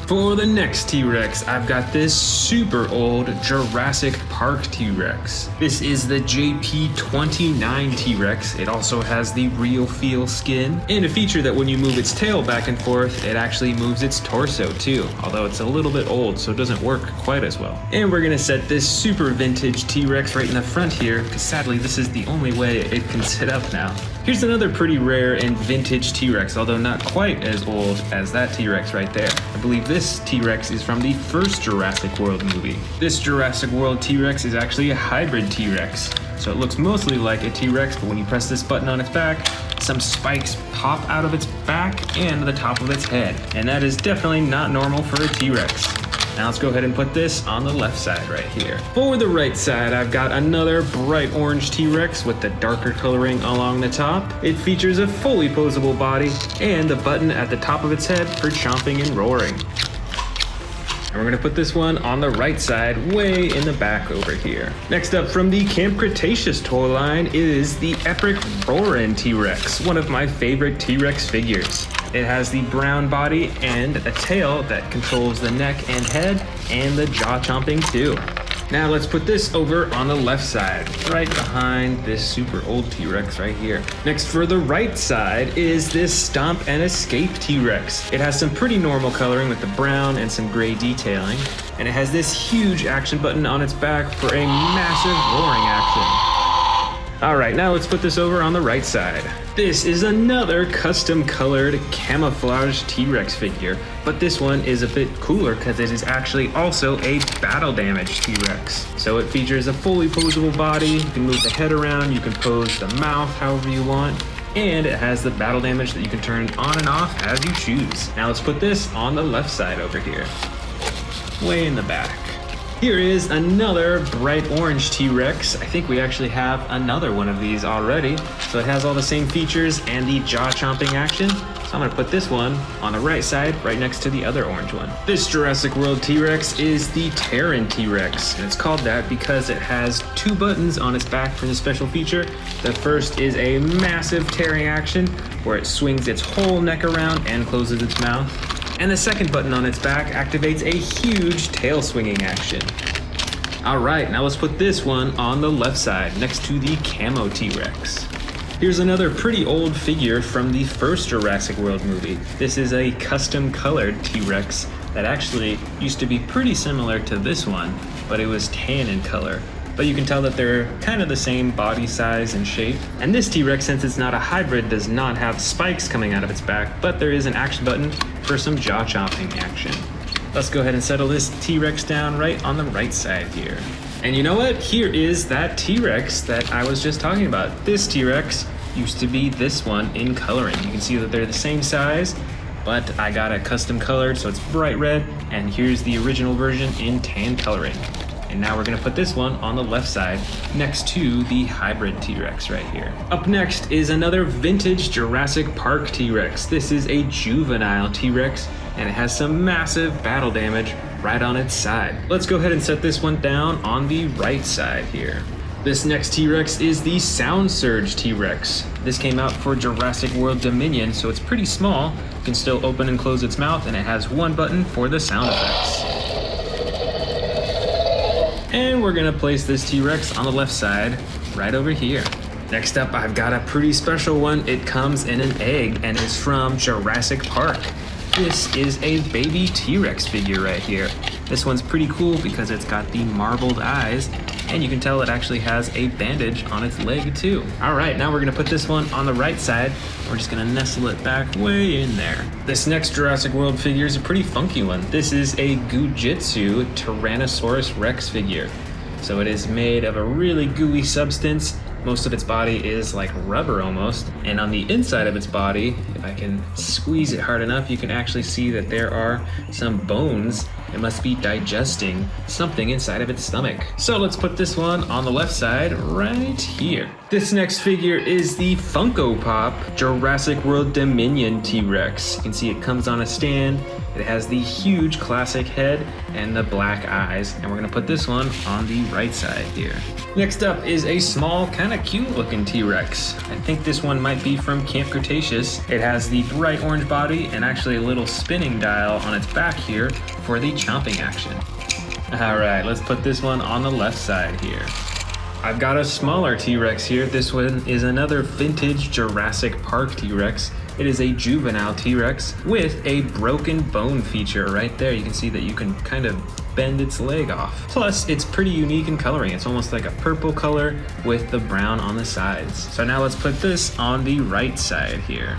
For the next T-Rex, I've got this super old Jurassic Park T-Rex. This is the JP29 T-Rex. It also has the real feel skin, and a feature that when you move its tail back and forth, it actually moves its torso too, although it's a little bit old, so it doesn't work quite as well. And we're gonna set this super vintage T-Rex right in the front here, because sadly this is the only way it can sit up now. Here's another pretty rare and vintage T-Rex, although not quite as old as that T-Rex right there. I believe this T-Rex is from the first Jurassic World movie. This Jurassic World T-Rex is actually a hybrid T-Rex. So it looks mostly like a T-Rex, but when you press this button on its back, some spikes pop out of its back and the top of its head. And that is definitely not normal for a T-Rex. Now let's go ahead and put this on the left side right here. For the right side, I've got another bright orange T-Rex with the darker coloring along the top. It features a fully posable body and the button at the top of its head for chomping and roaring. And we're gonna put this one on the right side, way in the back over here. Next up from the Camp Cretaceous toy line is the epic Roarin' T-Rex, one of my favorite T-Rex figures. It has the brown body and a tail that controls the neck and head and the jaw chomping too. Now let's put this over on the left side, right behind this super old T-Rex right here. Next for the right side is this Stomp and Escape T-Rex. It has some pretty normal coloring with the brown and some gray detailing, and it has this huge action button on its back for a massive roaring action. All right, now let's put this over on the right side. This is another custom colored camouflage T-Rex figure, but this one is a bit cooler because it is actually also a battle damage T-Rex. So it features a fully posable body, you can move the head around, you can pose the mouth however you want, and it has the battle damage that you can turn on and off as you choose. Now let's put this on the left side over here, way in the back. Here is another bright orange T-Rex. I think we actually have another one of these already. So it has all the same features and the jaw chomping action. So I'm gonna put this one on the right side, right next to the other orange one. This Jurassic World T-Rex is the Terran T-Rex, and it's called that because it has two buttons on its back for the special feature. The first is a massive tearing action, where it swings its whole neck around and closes its mouth. And the second button on its back activates a huge tail swinging action. All right, now let's put this one on the left side next to the Camo T-Rex. Here's another pretty old figure from the first Jurassic World movie. This is a custom colored T-Rex that actually used to be pretty similar to this one, but it was tan in color. But you can tell that they're kind of the same body size and shape. And this T-Rex, since it's not a hybrid, does not have spikes coming out of its back, but there is an action button for some jaw chomping action. Let's go ahead and settle this T-Rex down right on the right side here. And you know what? Here is that T-Rex that I was just talking about. This T-Rex used to be this one in coloring. You can see that they're the same size, but I got it custom colored, so it's bright red, and here's the original version in tan coloring. And now we're gonna put this one on the left side next to the hybrid T-Rex right here. Up next is another vintage Jurassic Park T-Rex. This is a juvenile T-Rex, and it has some massive battle damage right on its side. Let's go ahead and set this one down on the right side here. This next T-Rex is the Sound Surge T-Rex. This came out for Jurassic World Dominion, so it's pretty small. You can still open and close its mouth, and it has one button for the sound effects. And we're gonna place this T-Rex on the left side, right over here. Next up, I've got a pretty special one. It comes in an egg and is from Jurassic Park. This is a baby T-Rex figure right here. This one's pretty cool because it's got the marbled eyes And you can tell it actually has a bandage on its leg too. All right, now we're gonna put this one on the right side. We're just gonna nestle it back way in there. This next Jurassic World figure is a pretty funky one. This is a Gujitsu Tyrannosaurus Rex figure. So it is made of a really gooey substance. Most of its body is like rubber almost. And on the inside of its body, if I can squeeze it hard enough, you can actually see that there are some bones. It must be digesting something inside of its stomach. So let's put this one on the left side right here. This next figure is the Funko Pop Jurassic World Dominion T-Rex. You can see it comes on a stand. It has the huge classic head and the black eyes, and we're gonna put this one on the right side here. Next up is a small, kind of cute looking T-Rex. I think this one might be from Camp Cretaceous. It has the bright orange body and actually a little spinning dial on its back here for the chomping action. All right, let's put this one on the left side here. I've got a smaller T-Rex here. This one is another vintage Jurassic Park T-Rex. It is a juvenile T-Rex with a broken bone feature right there. You can see that you can kind of bend its leg off. Plus, it's pretty unique in coloring. It's almost like a purple color with the brown on the sides. So now let's put this on the right side here.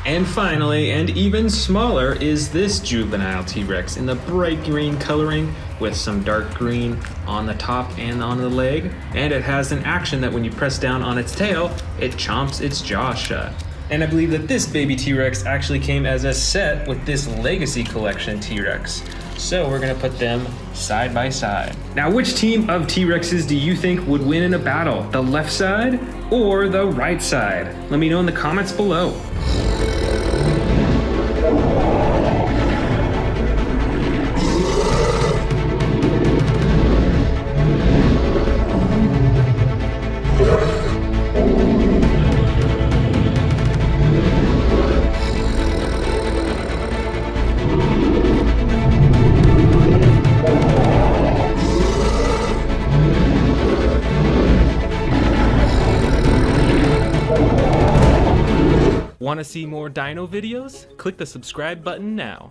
And finally, and even smaller, is this juvenile T-Rex in the bright green coloring with some dark green on the top and on the leg. And it has an action that when you press down on its tail, it chomps its jaw shut. And I believe that this baby T-Rex actually came as a set with this Legacy Collection T-Rex. So we're gonna put them side by side. Now, which team of T-Rexes do you think would win in a battle? The left side or the right side? Let me know in the comments below. Want to see more dino videos? Click the subscribe button now.